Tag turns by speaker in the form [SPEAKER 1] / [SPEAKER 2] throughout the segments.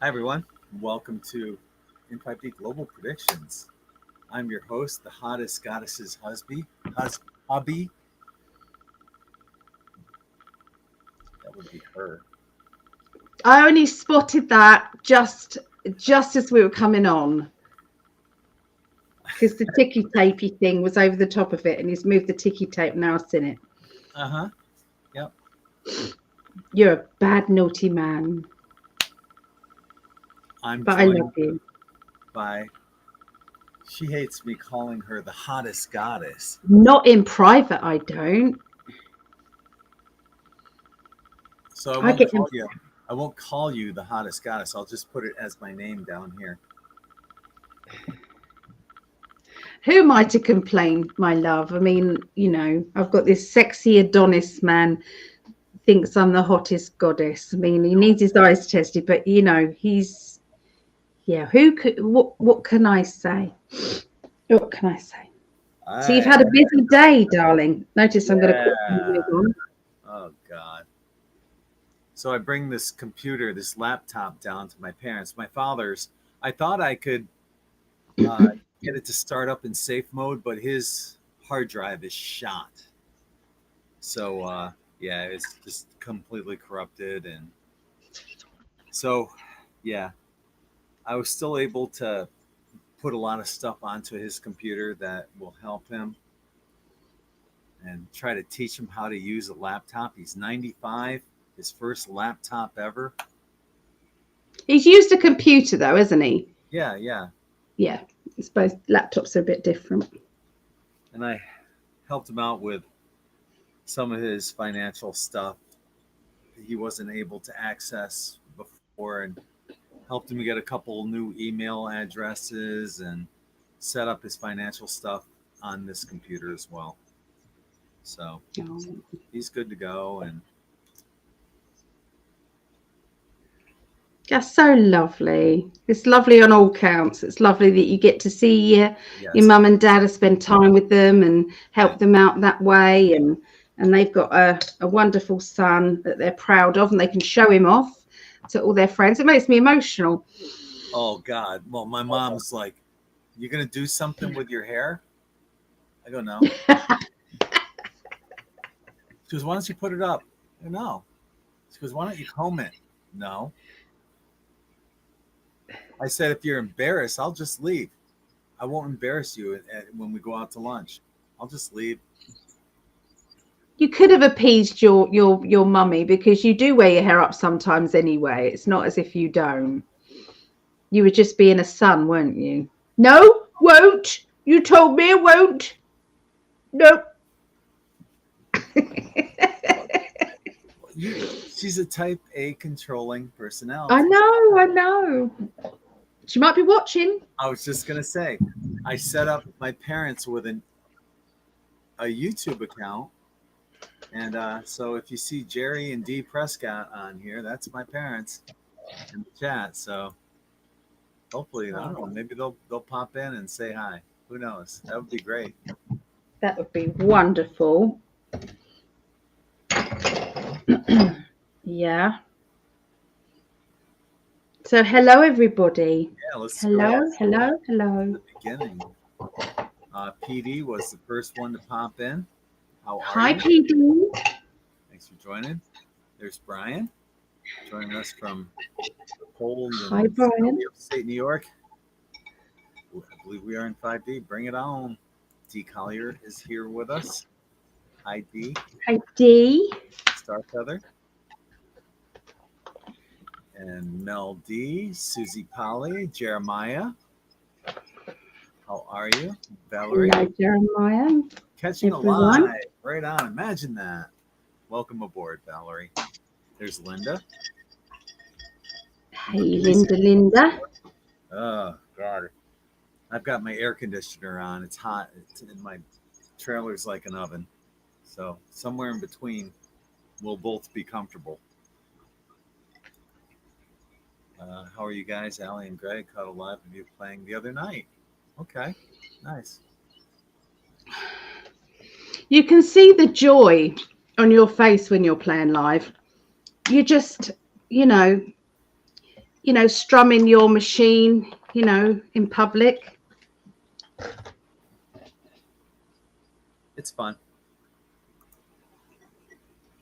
[SPEAKER 1] Hi, everyone. Welcome to In5d Global Predictions. I'm your host, the hottest goddess's hubby. That would be her.
[SPEAKER 2] I only spotted that just as we were coming on, because the ticky tapey thing was over the top of it, and he's moved the ticky tape. Now I've seen it.
[SPEAKER 1] Uh huh. Yep.
[SPEAKER 2] You're a bad, naughty man,
[SPEAKER 1] I'm
[SPEAKER 2] but I love
[SPEAKER 1] joined
[SPEAKER 2] you.
[SPEAKER 1] by, she hates me calling her the hottest goddess.
[SPEAKER 2] Not in private, I don't.
[SPEAKER 1] So I
[SPEAKER 2] I
[SPEAKER 1] won't
[SPEAKER 2] get
[SPEAKER 1] call you. I won't call you the hottest goddess. I'll just put it as my name down here.
[SPEAKER 2] Who am I to complain, my love? I mean, I've got this sexy Adonis man thinks I'm the hottest goddess. I mean, he needs his eyes tested, but he's who could what can I say? What can I say? So you've
[SPEAKER 1] I
[SPEAKER 2] had a busy day, darling. Notice I'm going to quickly
[SPEAKER 1] Yeah.
[SPEAKER 2] move on.
[SPEAKER 1] Oh God. So I bring this computer, this laptop down to my parents, my father's. I thought I could get it to start up in safe mode, but his hard drive is shot. So yeah, it's just completely corrupted, and so yeah, I was still able to put a lot of stuff onto his computer that will help him and try to teach him how to use a laptop. He's 95, his first laptop ever.
[SPEAKER 2] He's used a computer though, hasn't he?
[SPEAKER 1] Yeah, yeah.
[SPEAKER 2] Yeah. I suppose laptops are a bit different.
[SPEAKER 1] And I helped him out with some of his financial stuff he wasn't able to access before, and helped him get a couple new email addresses and set up his financial stuff on this computer as well. So
[SPEAKER 2] Oh.
[SPEAKER 1] he's good to go. And
[SPEAKER 2] That's so lovely. It's lovely on all counts. It's lovely that you get to see your
[SPEAKER 1] yes,
[SPEAKER 2] mum and dad and spend time with them and
[SPEAKER 1] yeah.
[SPEAKER 2] help them out that way. And they've got a wonderful son that they're proud of, and they can show him off to all their friends. It makes me emotional.
[SPEAKER 1] Oh God. Well, my mom's like, "You gonna do something with your hair?" I go, "No." She goes, "Why don't you put it up?" I go, "No." She goes, "Why don't you comb it?" No. I said, "If you're embarrassed, I'll just leave. I won't embarrass you when we go out to lunch. I'll just leave."
[SPEAKER 2] You could have appeased your mummy, because you do wear your hair up sometimes anyway. It's not as if you don't. You were just being a son, weren't you? No, won't. You told me it won't. Nope.
[SPEAKER 1] She's a type A controlling
[SPEAKER 2] I
[SPEAKER 1] personality.
[SPEAKER 2] know, I know. She might be watching.
[SPEAKER 1] I was just gonna say, I set up my parents with a YouTube account, and so if you see Jerry and Dee Prescott on here, that's my parents in the chat. So hopefully, I don't know, maybe they'll pop in and say hi. Who knows? That would be great.
[SPEAKER 2] That would be wonderful. Yeah. So hello, everybody.
[SPEAKER 1] Yeah, let's
[SPEAKER 2] Hello,
[SPEAKER 1] go
[SPEAKER 2] hello,
[SPEAKER 1] to
[SPEAKER 2] hello.
[SPEAKER 1] the beginning. PD was the first one to pop in. How are
[SPEAKER 2] Hi,
[SPEAKER 1] you?
[SPEAKER 2] PD.
[SPEAKER 1] Thanks for joining. There's Brian joining us from cold
[SPEAKER 2] Hi,
[SPEAKER 1] and
[SPEAKER 2] Brian.
[SPEAKER 1] snowy upstate New York. I believe we are in 5D. Bring it on. D. Collier is here with us. Hi, D.
[SPEAKER 2] Hi, D.
[SPEAKER 1] Star Feather. And Mel D. Susie Polly. Jeremiah. How are you? Valerie.
[SPEAKER 2] Hello, Jeremiah.
[SPEAKER 1] Catching a
[SPEAKER 2] Everyone.
[SPEAKER 1] live. Right on. Imagine that. Welcome aboard, Valerie. There's Linda.
[SPEAKER 2] Hey, Linda.
[SPEAKER 1] Oh, God. I've got my air conditioner on. It's hot. In my trailer's like an oven. So somewhere in between, we'll both be comfortable. How are you guys? Ali and Gregg caught a live of you playing the other night. Okay, nice.
[SPEAKER 2] You can see the joy on your face when you're playing live. You just, you strumming your machine, in public.
[SPEAKER 1] It's fun.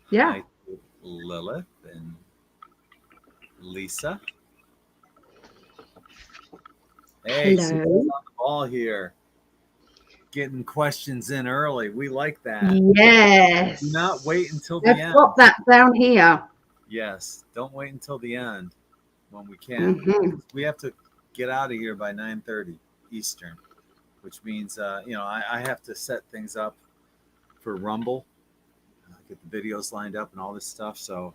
[SPEAKER 2] Yeah.
[SPEAKER 1] Hi, Lilith and Lisa. Hey, Susan's
[SPEAKER 2] Hello.
[SPEAKER 1] on the ball here. Getting questions in early. We like that.
[SPEAKER 2] Yes.
[SPEAKER 1] Do not wait until the
[SPEAKER 2] I've
[SPEAKER 1] end.
[SPEAKER 2] got that down here.
[SPEAKER 1] Yes, don't wait until the end when we can.
[SPEAKER 2] Mm-hmm.
[SPEAKER 1] We have to get out of here by 9:30 Eastern, which means I have to set things up for Rumble, get the videos lined up and all this stuff. So,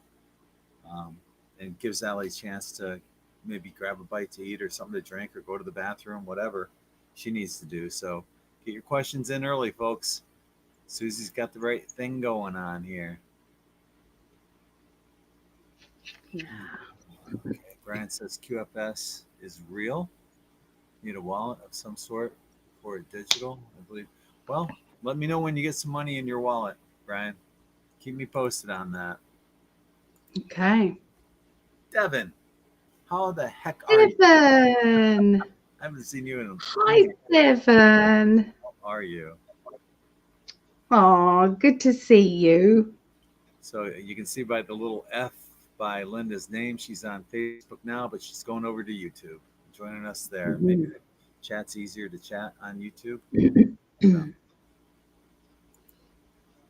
[SPEAKER 1] and gives Ali a chance to maybe grab a bite to eat or something to drink or go to the bathroom, whatever she needs to do. So, get your questions in early, folks. Susie's got the right thing going on here.
[SPEAKER 2] Yeah.
[SPEAKER 1] Okay. Brian says QFS is real. Need a wallet of some sort for a digital, I believe. Well, let me know when you get some money in your wallet, Brian. Keep me posted on that.
[SPEAKER 2] Okay.
[SPEAKER 1] Devin, how the heck are you?
[SPEAKER 2] Devin.
[SPEAKER 1] I haven't seen you in a
[SPEAKER 2] Hi, Devin.
[SPEAKER 1] How are you?
[SPEAKER 2] Oh, good to see you.
[SPEAKER 1] So you can see by the little F by Linda's name, she's on Facebook now, but she's going over to YouTube, joining us there.
[SPEAKER 2] Mm-hmm.
[SPEAKER 1] Maybe the chat's easier to chat on YouTube. So.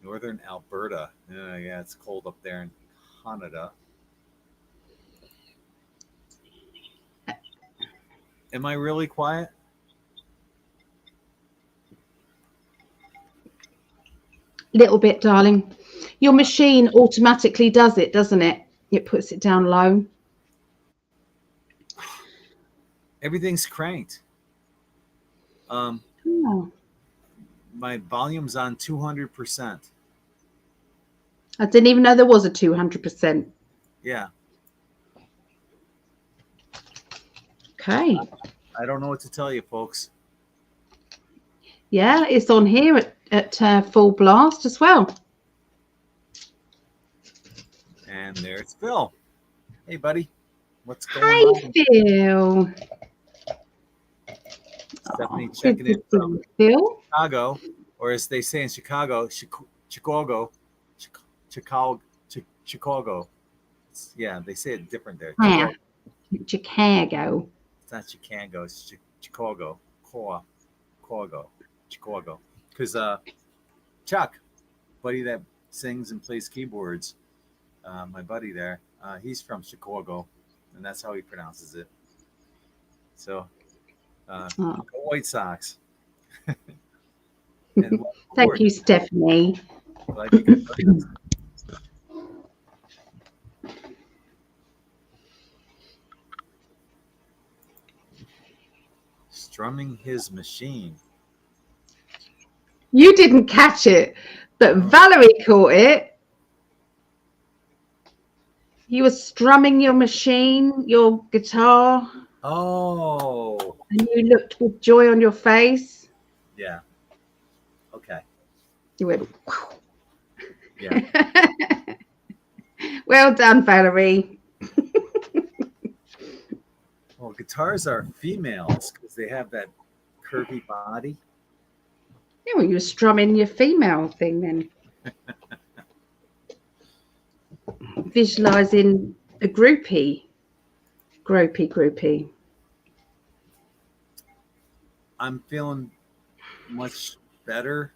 [SPEAKER 1] Northern Alberta. Yeah, it's cold up there in Canada. Am I really quiet?
[SPEAKER 2] Little bit, darling. Your machine automatically does it, doesn't it? It puts it down low.
[SPEAKER 1] Everything's cranked.
[SPEAKER 2] Oh.
[SPEAKER 1] My volume's on 200%.
[SPEAKER 2] I didn't even know there was a 200%.
[SPEAKER 1] Yeah.
[SPEAKER 2] Okay.
[SPEAKER 1] I don't know what to tell you, folks.
[SPEAKER 2] Yeah, it's on here at full blast as well.
[SPEAKER 1] And there's Phil. Hey, buddy. What's going
[SPEAKER 2] Hi,
[SPEAKER 1] on?
[SPEAKER 2] Phil.
[SPEAKER 1] Stephanie checking in from
[SPEAKER 2] Phil.
[SPEAKER 1] Chicago, or as they say in Chicago, Chicago. Yeah, they say it different there.
[SPEAKER 2] Yeah. Chicago.
[SPEAKER 1] It's not Chicago, it's Chicago. Chicago. Because Chuck, buddy that sings and plays keyboards, my buddy there, he's from Chicago, and that's how he pronounces it. So, go White Sox. And
[SPEAKER 2] thank you, Stephanie.
[SPEAKER 1] Glad you could join us. Strumming his machine.
[SPEAKER 2] You didn't catch it, but Valerie caught it. You were strumming your machine, your guitar.
[SPEAKER 1] Oh.
[SPEAKER 2] And you looked with joy on your face.
[SPEAKER 1] Yeah. Okay.
[SPEAKER 2] You went, wow.
[SPEAKER 1] Yeah.
[SPEAKER 2] Well done, Valerie.
[SPEAKER 1] Well, guitars are females because they have that curvy body.
[SPEAKER 2] Yeah, well, you were strumming your female thing then. Visualizing a groupie. Groupie.
[SPEAKER 1] I'm feeling much better,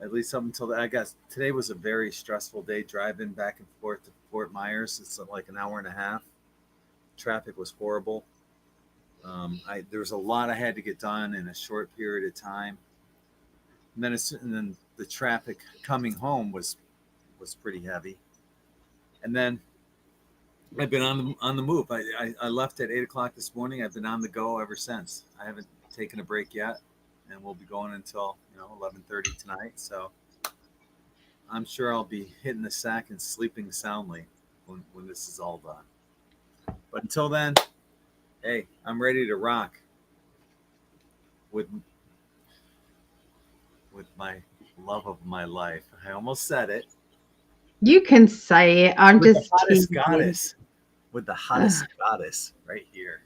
[SPEAKER 1] at least up until I guess today was a very stressful day driving back and forth to Fort Myers. It's like an hour and a half. Traffic was horrible. There was a lot I had to get done in a short period of time. And then the traffic coming home was pretty heavy. And then I've been on the move. I left at 8:00 this morning. I've been on the go ever since. I haven't taken a break yet, and we'll be going until 11:30 tonight. So I'm sure I'll be hitting the sack and sleeping soundly when this is all done. But until then, hey, I'm ready to rock with my love of my life. I almost said it.
[SPEAKER 2] You can say it. I'm
[SPEAKER 1] With
[SPEAKER 2] just
[SPEAKER 1] the hottest
[SPEAKER 2] teasing.
[SPEAKER 1] goddess. with the hottest goddess right here.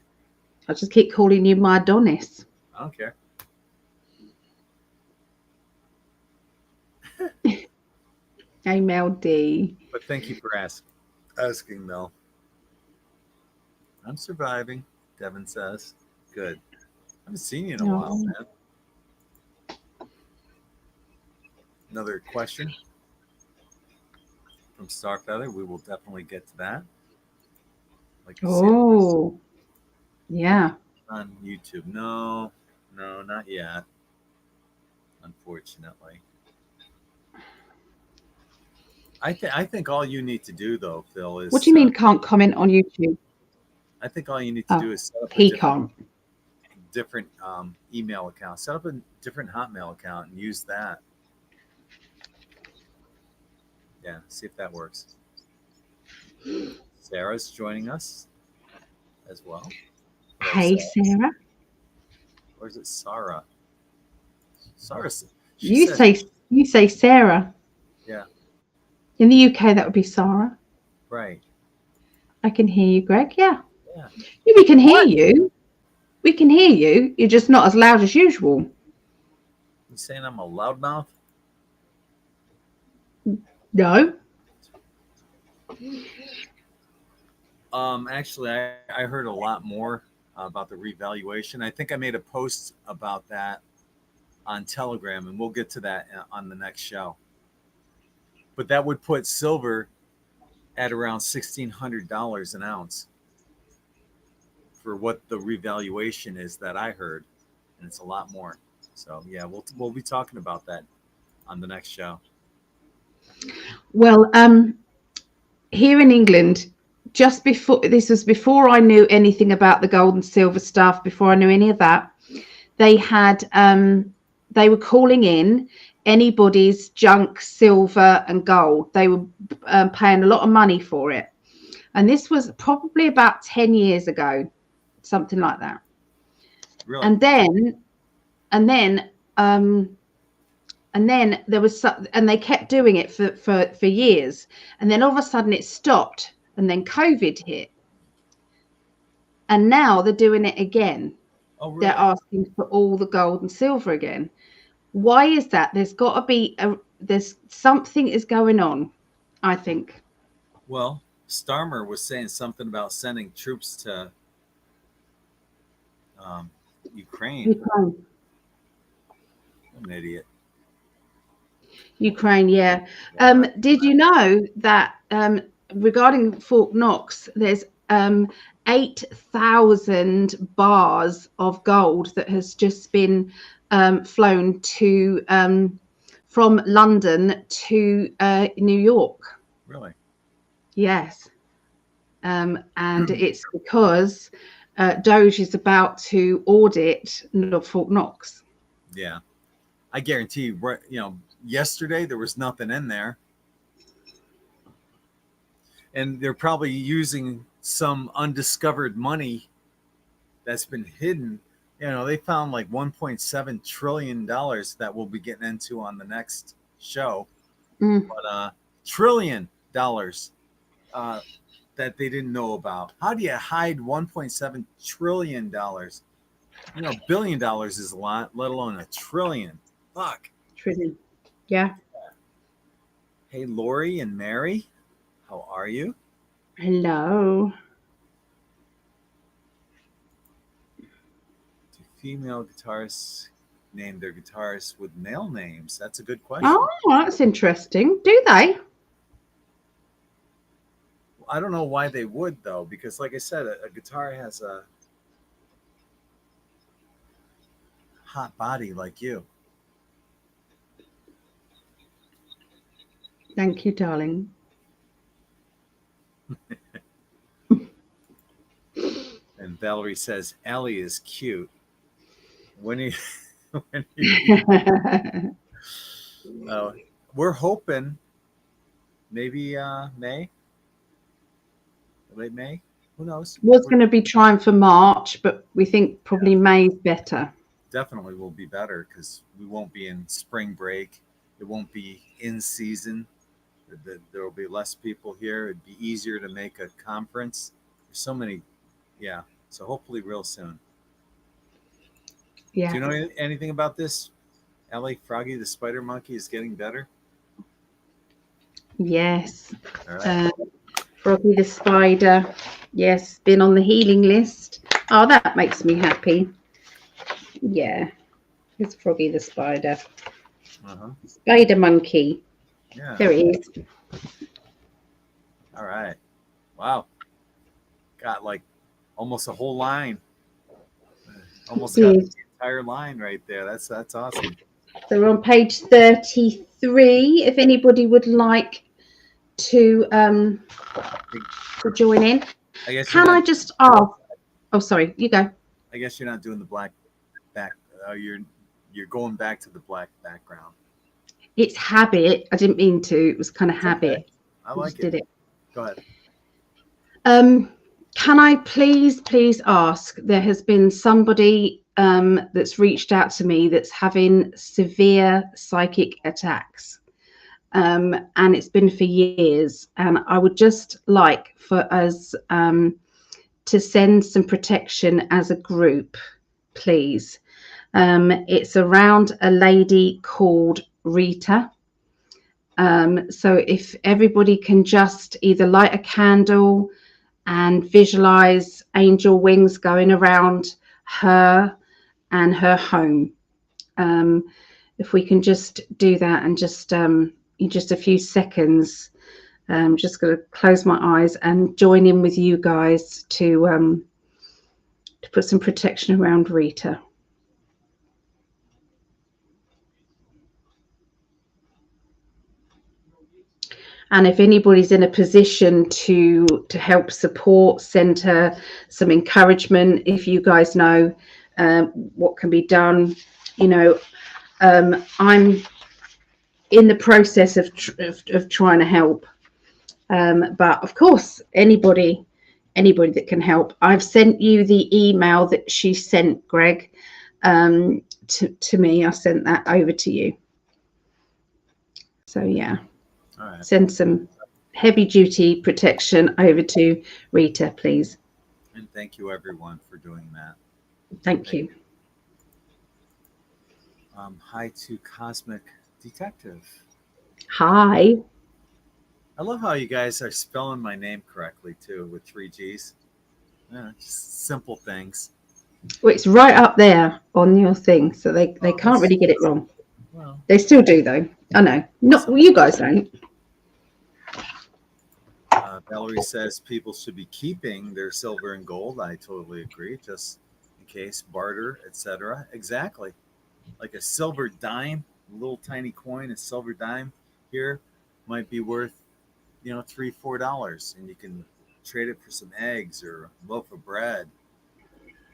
[SPEAKER 2] I just keep calling you my Adonis.
[SPEAKER 1] I don't care.
[SPEAKER 2] Mel D.
[SPEAKER 1] But thank you for asking, though. I'm surviving, Devin says. Good. I haven't seen you in a while,
[SPEAKER 2] Oh.
[SPEAKER 1] man. Another question from Starfeather. We will definitely get to that. Like you see
[SPEAKER 2] Oh, yeah.
[SPEAKER 1] on YouTube. No, not yet. Unfortunately. I think all you need to do though, Phil,
[SPEAKER 2] What do
[SPEAKER 1] is
[SPEAKER 2] you mean can't comment on YouTube?
[SPEAKER 1] I think all you need to
[SPEAKER 2] Oh,
[SPEAKER 1] do is set up a
[SPEAKER 2] he can't.
[SPEAKER 1] different email account. Set up a different Hotmail account and use that. Yeah, see if that works. Sarah's joining us as well. Hello,
[SPEAKER 2] Hey,
[SPEAKER 1] Sarah.
[SPEAKER 2] Sarah.
[SPEAKER 1] Or is it Sarah? Sarah. She
[SPEAKER 2] You
[SPEAKER 1] says,
[SPEAKER 2] say Sarah.
[SPEAKER 1] yeah,
[SPEAKER 2] In the UK, that would be Sarah.
[SPEAKER 1] right.
[SPEAKER 2] I can hear you, Greg. Yeah.
[SPEAKER 1] Yeah.
[SPEAKER 2] Yeah, we can hear
[SPEAKER 1] What?
[SPEAKER 2] you. We can hear you. You're just not as loud as usual.
[SPEAKER 1] You saying I'm a loudmouth?
[SPEAKER 2] No.
[SPEAKER 1] Actually, I heard a lot more about the revaluation. I think I made a post about that on Telegram, and we'll get to that on the next show. But that would put silver at around $1,600 an ounce for what the revaluation is that I heard, and it's a lot more. So yeah, we'll be talking about that on the next show.
[SPEAKER 2] Well, here in England, just before this was before I knew anything about the gold and silver stuff, before I knew any of that, they had they were calling in anybody's junk silver and gold. They were paying a lot of money for it, and this was probably about 10 years ago, something like that.
[SPEAKER 1] Really?
[SPEAKER 2] And then there was and they kept doing it for years, and then all of a sudden it stopped, and then COVID hit, and now they're doing it again.
[SPEAKER 1] Oh, really?
[SPEAKER 2] They're asking for all the gold and silver again. Why is that? There's got to be there's something is going on, I think.
[SPEAKER 1] Well, Starmer was saying something about sending troops to Ukraine.
[SPEAKER 2] Ukraine.
[SPEAKER 1] I'm an idiot.
[SPEAKER 2] Ukraine, yeah. Did you know that regarding Fort Knox, there's 8,000 bars of gold that has just been flown to from London to New York?
[SPEAKER 1] Really?
[SPEAKER 2] Yes. And it's because Doge is about to audit Fort Knox.
[SPEAKER 1] Yeah. I guarantee you, yesterday there was nothing in there. And they're probably using some undiscovered money that's been hidden. They found like $1.7 trillion that we'll be getting into on the next show. But $1 trillion that they didn't know about. How do you hide $1.7 trillion? $1 billion is a lot, let alone $1 trillion. Fuck.
[SPEAKER 2] Trillion. Yeah.
[SPEAKER 1] Hey, Lori and Mary, how are you?
[SPEAKER 2] Hello.
[SPEAKER 1] Do female guitarists name their guitarists with male names? That's a good question.
[SPEAKER 2] Oh, that's interesting. Do they?
[SPEAKER 1] I don't know why they would, though, because like I said, a guitar has a hot body like you.
[SPEAKER 2] Thank you, darling.
[SPEAKER 1] And Valerie says, Ali is cute. We're hoping maybe May, late May. Who knows?
[SPEAKER 2] Was going to be trying for March, but we think probably May's better.
[SPEAKER 1] Definitely will be better because we won't be in spring break. It won't be in season. There will be less people here. It'd be easier to make a conference so many. Yeah. So hopefully real soon.
[SPEAKER 2] Yeah.
[SPEAKER 1] Do you know anything about this? Ellie, Froggy the spider monkey is getting better.
[SPEAKER 2] Yes.
[SPEAKER 1] All right.
[SPEAKER 2] Froggy the spider. Yes, been on the healing list. Oh, that makes me happy. Yeah. It's Froggy the spider.
[SPEAKER 1] Uh-huh.
[SPEAKER 2] Spider monkey.
[SPEAKER 1] Yeah.
[SPEAKER 2] There he is.
[SPEAKER 1] All right. Wow. Got like almost a whole line. Almost got the entire line right there. That's awesome.
[SPEAKER 2] So we're on page 33. If anybody would like to join in,
[SPEAKER 1] I guess you're
[SPEAKER 2] can I
[SPEAKER 1] not.
[SPEAKER 2] just ask? Oh, sorry, you go.
[SPEAKER 1] I guess you're not doing the black back. You're going back to the black background.
[SPEAKER 2] It's habit. I didn't mean to. It was kind of
[SPEAKER 1] It's
[SPEAKER 2] habit.
[SPEAKER 1] okay. I like
[SPEAKER 2] just did it.
[SPEAKER 1] Go ahead.
[SPEAKER 2] Can I please ask? There has been somebody that's reached out to me that's having severe psychic attacks. And it's been for years. And I would just like for us to send some protection as a group, please. It's around a lady called Rita. So if everybody can just either light a candle and visualize angel wings going around her and her home. If we can just do that and just in just a few seconds, just going to close my eyes and join in with you guys to put some protection around Rita. And if anybody's in a position to help support, send her some encouragement. If you guys know what can be done, you know, I'm in the process of trying to help. But of course, anybody that can help. I've sent you the email that she sent, Greg, to me. I sent that over to you. So yeah.
[SPEAKER 1] All right.
[SPEAKER 2] Send some heavy duty protection over to Rita, please.
[SPEAKER 1] And thank you everyone for doing that.
[SPEAKER 2] Thank you.
[SPEAKER 1] Hi to Cosmic Detective.
[SPEAKER 2] Hi.
[SPEAKER 1] I love how you guys are spelling my name correctly too, with 3 G's. Yeah, just simple things.
[SPEAKER 2] Well, it's right up there on your thing, so they can't really get it wrong.
[SPEAKER 1] Well,
[SPEAKER 2] they still do though. I know. Not well, you guys don't.
[SPEAKER 1] Valerie says people should be keeping their silver and gold. I totally agree. Just in case, barter, etc. Exactly. Like a silver dime, a little tiny coin, a silver dime here might be worth, $3-4, and you can trade it for some eggs or a loaf of bread,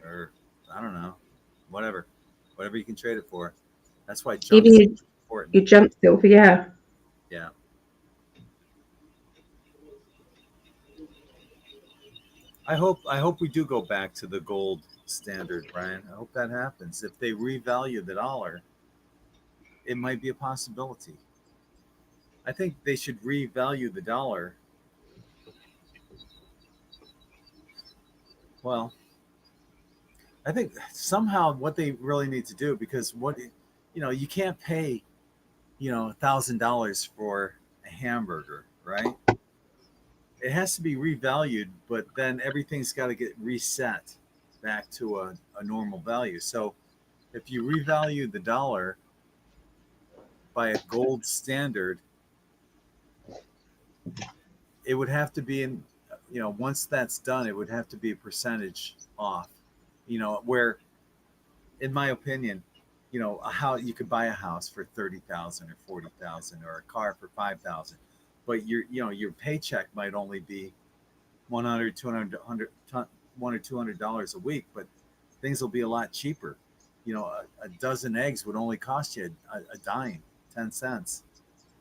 [SPEAKER 1] or I don't know, whatever you can trade it for. That's why junk is important.
[SPEAKER 2] You junk silver, yeah.
[SPEAKER 1] Yeah. I hope we do go back to the gold standard, Brian. I hope that happens. If they revalue the dollar, it might be a possibility. I think they should revalue the dollar. Well, I think somehow what they really need to do, because you can't pay, $1,000 for a hamburger, right? It has to be revalued, but then everything's got to get reset back to a normal value. So if you revalue the dollar by a gold standard, it would have to be once that's done, it would have to be a percentage off, where, in my opinion, how you could buy a house for 30,000 or 40,000 or a car for 5,000, but your paycheck might only be 100, 200, $100 or $200 a week, but things will be a lot cheaper. A dozen eggs would only cost you a dime, 10 cents.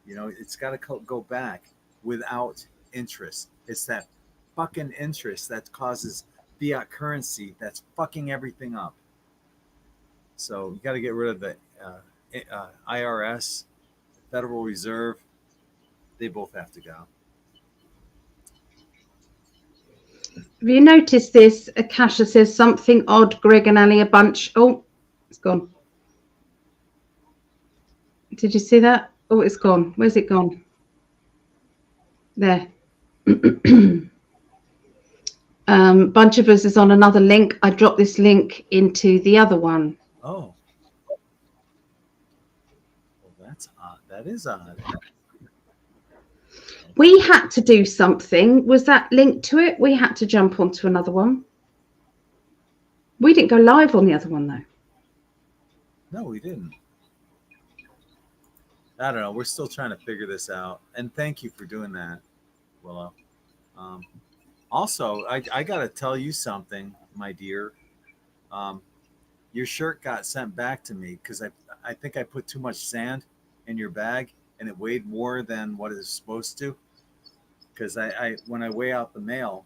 [SPEAKER 1] It's got to go back without interest. It's that fucking interest that causes fiat currency that's fucking everything up. So you got to get rid of the IRS, Federal Reserve. They both have to go.
[SPEAKER 2] Have you noticed this? Akasha says something odd. Greg and Ali a bunch. Oh, it's gone. Did you see that? Oh, it's gone. Where's it gone? There. Bunch of us is on another link. I dropped this link into the other one.
[SPEAKER 1] Oh. Well, that's odd. That is odd.
[SPEAKER 2] We had to do something. Was that linked to it? We had to jump onto another one. We didn't go live on the other one, though.
[SPEAKER 1] No, we didn't. I don't know. We're still trying to figure this out. And thank you for doing that, Willow. Also, I got to tell you something, my dear. Your shirt got sent back to me because I think I put too much sand in your bag and it weighed more than what it's supposed to. Because I when I weigh out the mail,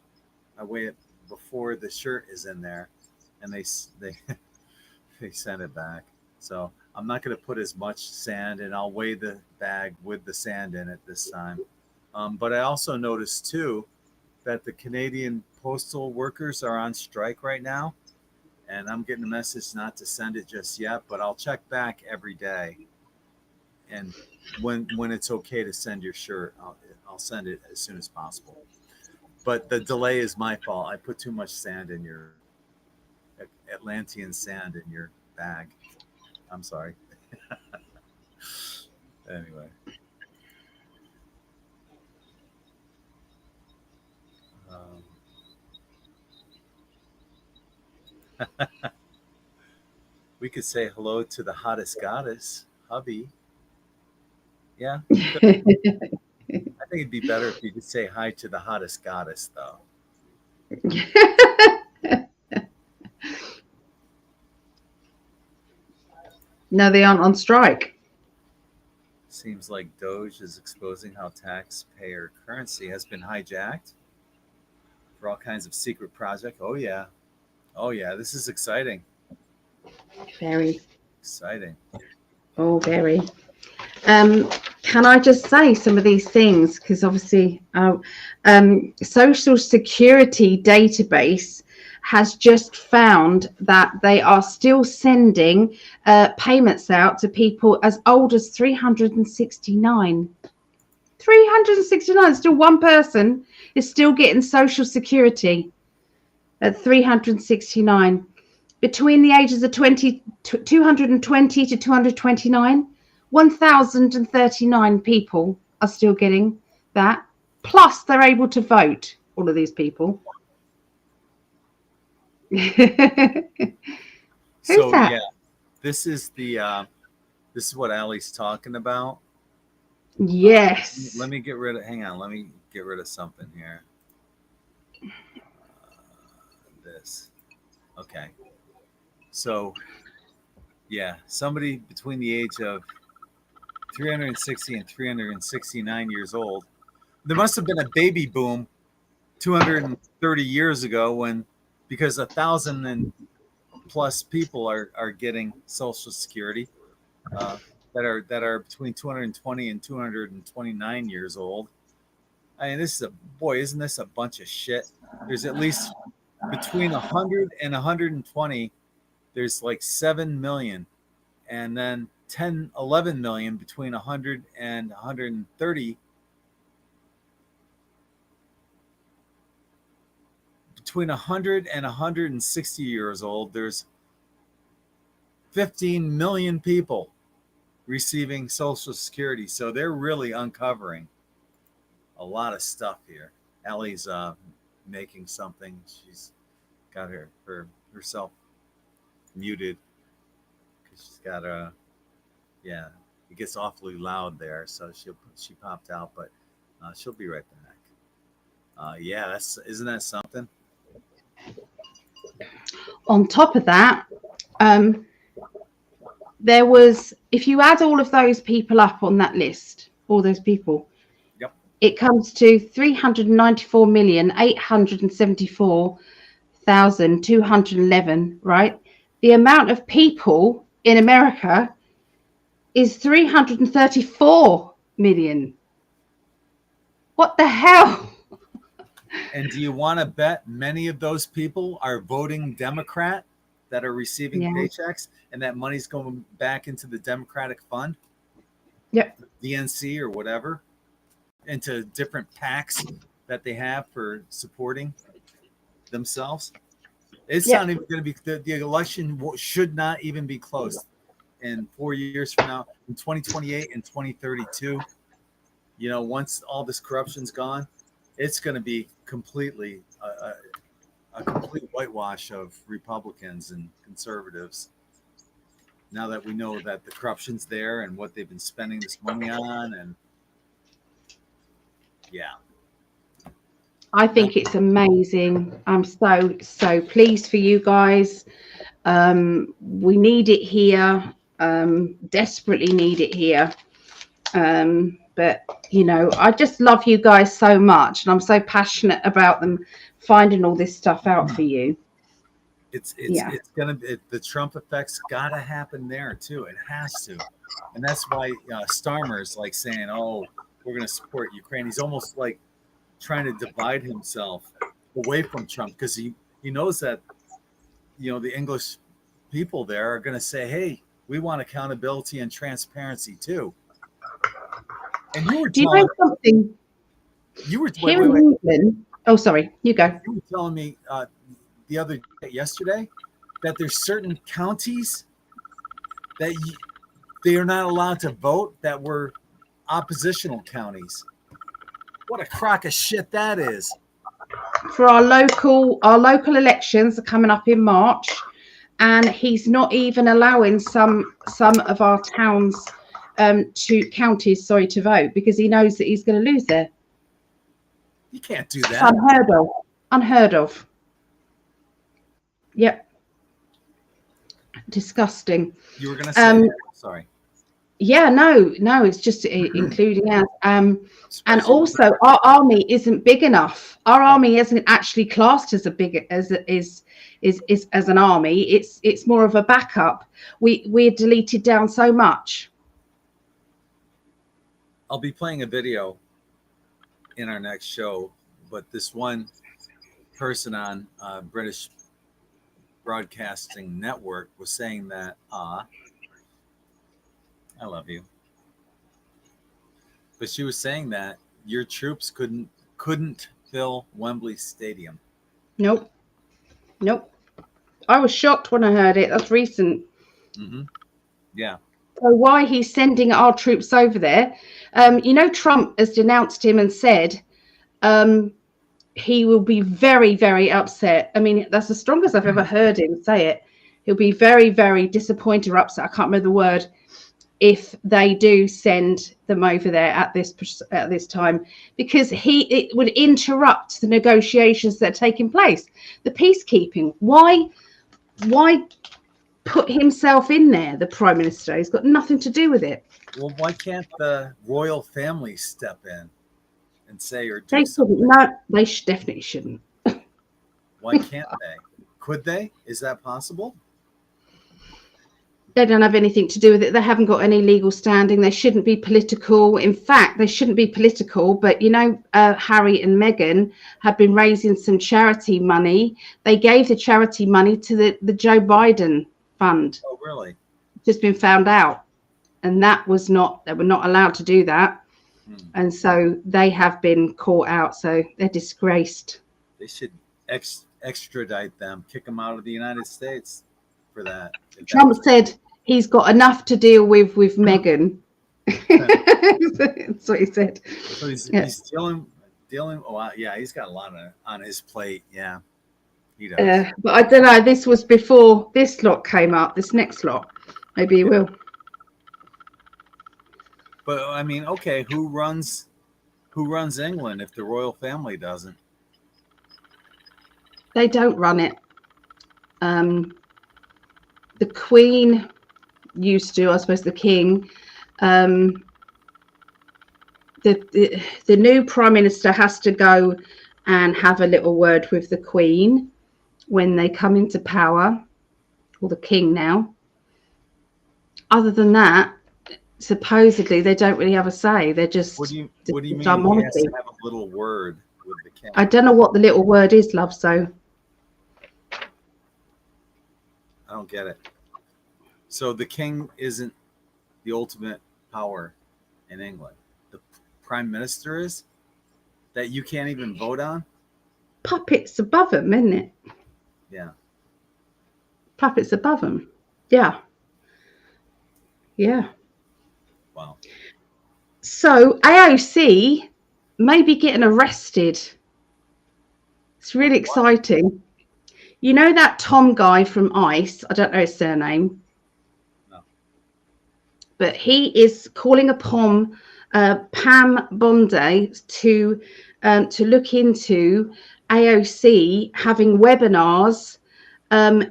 [SPEAKER 1] I weigh it before the shirt is in there, and they they send it back. So I'm not going to put as much sand, and I'll weigh the bag with the sand in it this time. But I also noticed too that the Canadian postal workers are on strike right now, and I'm getting a message not to send it just yet, but I'll check back every day. And when it's okay to send your shirt, I'll send it as soon as possible. But the delay is my fault. I put too much sand in your Atlantean sand in your bag. I'm sorry. Anyway. We could say hello to the hottest goddess, hubby. Yeah. I think it'd be better if you could say hi to the hottest goddess, though.
[SPEAKER 2] No, they aren't on strike.
[SPEAKER 1] Seems like Doge is exposing how taxpayer currency has been hijacked for all kinds of secret projects. Oh yeah. Oh yeah. This is exciting.
[SPEAKER 2] Very.
[SPEAKER 1] Exciting.
[SPEAKER 2] Oh, very. Can I just say some of these things? Because obviously, Social Security database has just found that they are still sending payments out to people as old as 369. 369. Still one person is still getting Social Security at 369. Between the ages of 220 to 229, 1,039 people are still getting that. Plus, they're able to vote, all of these people. Who's
[SPEAKER 1] So
[SPEAKER 2] that?
[SPEAKER 1] yeah, this is what Ali's talking about.
[SPEAKER 2] Yes.
[SPEAKER 1] Let me get rid of. Hang on. Let me get rid of something here. This. Okay. So, yeah, somebody between the age of 360 and 369 years old. There must have been a baby boom 230 years ago because 1,000 and plus people are getting Social Security that are between 220 and 229 years old. I mean, isn't this a bunch of shit? There's at least between 100 and 120. There's like 7 million, and then 11 million between 100 and 130. Between 100 and 160 years old, there's 15 million people receiving Social Security. So they're really uncovering a lot of stuff here. Allie's making something. She's got herself muted because she's got it gets awfully loud there, so she popped out, but she'll be right back. Isn't that something?
[SPEAKER 2] On top of that, there was, if you add all of those people up on that list, all those people,
[SPEAKER 1] Yep,
[SPEAKER 2] it comes to 394,874,211, right? The amount of people in America is 334 million. What the hell?
[SPEAKER 1] And do you want to bet many of those people are voting Democrat that are receiving
[SPEAKER 2] Yeah.
[SPEAKER 1] paychecks, and that money's going back into the Democratic Fund,
[SPEAKER 2] Yep.
[SPEAKER 1] DNC or whatever, into different PACs that they have for supporting themselves? It's
[SPEAKER 2] Yep.
[SPEAKER 1] not even going to be the election should not even be close in 4 years from now, in 2028 and 2032. You know, once all this corruption's gone, it's going to be completely a complete whitewash of Republicans and conservatives. Now that we know that the corruption's there and what they've been spending this money on, and yeah,
[SPEAKER 2] I think it's amazing. I'm so pleased for you guys. We need it here. Desperately need it here. But you know, I just love you guys so much, and I'm so passionate about them finding all this stuff out for you.
[SPEAKER 1] it's
[SPEAKER 2] Yeah.
[SPEAKER 1] gonna be, the Trump effect's got to happen there too. It has to, and that's why Starmer's like saying, "Oh, we're gonna support Ukraine." He's almost like trying to divide himself away from Trump because he knows that, you know, the English people there are going to say, "Hey, we want accountability and transparency too." And you were
[SPEAKER 2] Do you know
[SPEAKER 1] telling
[SPEAKER 2] something?
[SPEAKER 1] you were
[SPEAKER 2] Here in England. Oh, sorry. You go.
[SPEAKER 1] you were telling me yesterday that there's certain counties that they are not allowed to vote that were oppositional counties. What a crock of shit that is.
[SPEAKER 2] For our local elections are coming up in March, and he's not even allowing some of our towns counties to vote because he knows that he's going to lose there.
[SPEAKER 1] You can't do
[SPEAKER 2] It's
[SPEAKER 1] that.
[SPEAKER 2] unheard of. Yep. Disgusting.
[SPEAKER 1] You were going to say that. Sorry.
[SPEAKER 2] Yeah, no, it's just including us. And also, our army isn't big enough. Our army isn't actually classed as as an army. It's more of a backup. We're deleted down so much.
[SPEAKER 1] I'll be playing a video in our next show, but this one person on British Broadcasting Network was saying that I love you. But she was saying that your troops couldn't fill Wembley Stadium.
[SPEAKER 2] Nope. I was shocked when I heard it. That's recent.
[SPEAKER 1] Mm-hmm. Yeah.
[SPEAKER 2] So why he's sending our troops over there? You know, Trump has denounced him and said he will be very, very upset. I mean, that's the strongest I've ever heard him say it. He'll be very, very disappointed or upset. I can't remember the word. If they do send them over there at this time, because it would interrupt the negotiations that are taking place, the peacekeeping. Why put himself in there? The Prime Minister, he's got nothing to do with it.
[SPEAKER 1] Well, why can't the royal family step in and say or do
[SPEAKER 2] They
[SPEAKER 1] something?
[SPEAKER 2] No, they definitely shouldn't.
[SPEAKER 1] Why can't they? Could they? Is that possible?
[SPEAKER 2] They don't have anything to do with it. They haven't got any legal standing. They shouldn't be political. In fact, they shouldn't be political. But, you know, Harry and Meghan have been raising some charity money. They gave the charity money to the Joe Biden fund.
[SPEAKER 1] Oh, really?
[SPEAKER 2] Just been found out. And they were not allowed to do that. And so they have been caught out. So they're disgraced.
[SPEAKER 1] They should extradite them, kick them out of the United States for that.
[SPEAKER 2] Trump said he's got enough to deal with Meghan. That's what he said.
[SPEAKER 1] So he's dealing. Oh, yeah, he's got a lot on his plate. Yeah, he does.
[SPEAKER 2] But I don't know. This was before this lot came up. This next lot, maybe he will.
[SPEAKER 1] But I mean, okay, who runs England if the royal family doesn't?
[SPEAKER 2] They don't run it. The Queen used to, I suppose the King. The new Prime Minister has to go and have a little word with the Queen when they come into power, or the King now. Other than that, supposedly they don't really have a say. They're just
[SPEAKER 1] What do you mean? He has to have a little word. with the king.
[SPEAKER 2] I don't know what the little word is, love. So
[SPEAKER 1] I don't get it. So the king isn't the ultimate power in England. The prime minister is, that you can't even vote on.
[SPEAKER 2] puppets above them, isn't it?
[SPEAKER 1] Yeah.
[SPEAKER 2] Puppets above them. Yeah. Yeah.
[SPEAKER 1] Wow.
[SPEAKER 2] So AOC may be getting arrested. It's really exciting. You know that Tom guy from ICE? I don't know his surname.
[SPEAKER 1] No.
[SPEAKER 2] But he is calling upon Pam Bondi to look into AOC having webinars,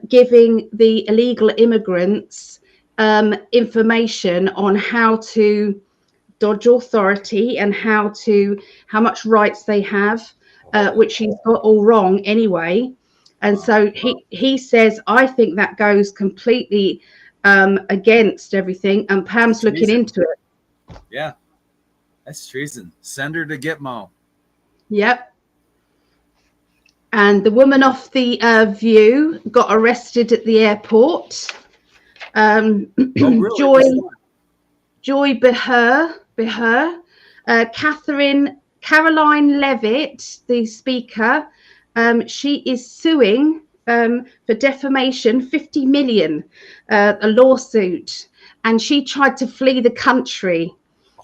[SPEAKER 2] giving the illegal immigrants information on how to dodge authority and how much rights they have, which he's got all wrong anyway. And so he says, I think that goes completely against everything, and Pam's looking into it.
[SPEAKER 1] Yeah, that's treason. Send her to Gitmo.
[SPEAKER 2] Yep. And the woman off the View got arrested at the airport.
[SPEAKER 1] Oh, really?
[SPEAKER 2] Joy Behar, Caroline Levitt, the speaker, she is suing for defamation, 50 million, a lawsuit, and she tried to flee the country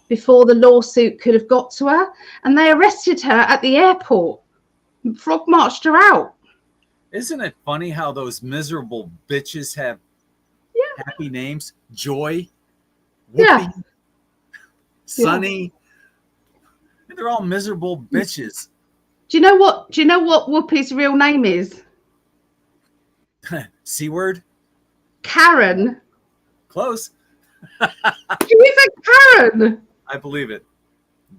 [SPEAKER 2] before the lawsuit could have got to her, and they arrested her at the airport. Frog marched her out.
[SPEAKER 1] Isn't it funny how those miserable bitches have happy names? Joy, Whoopi, Sunny. They're all miserable bitches.
[SPEAKER 2] Do you know what Whoopi's real name is?
[SPEAKER 1] C word?
[SPEAKER 2] Karen.
[SPEAKER 1] Close.
[SPEAKER 2] She is a Karen.
[SPEAKER 1] I believe it.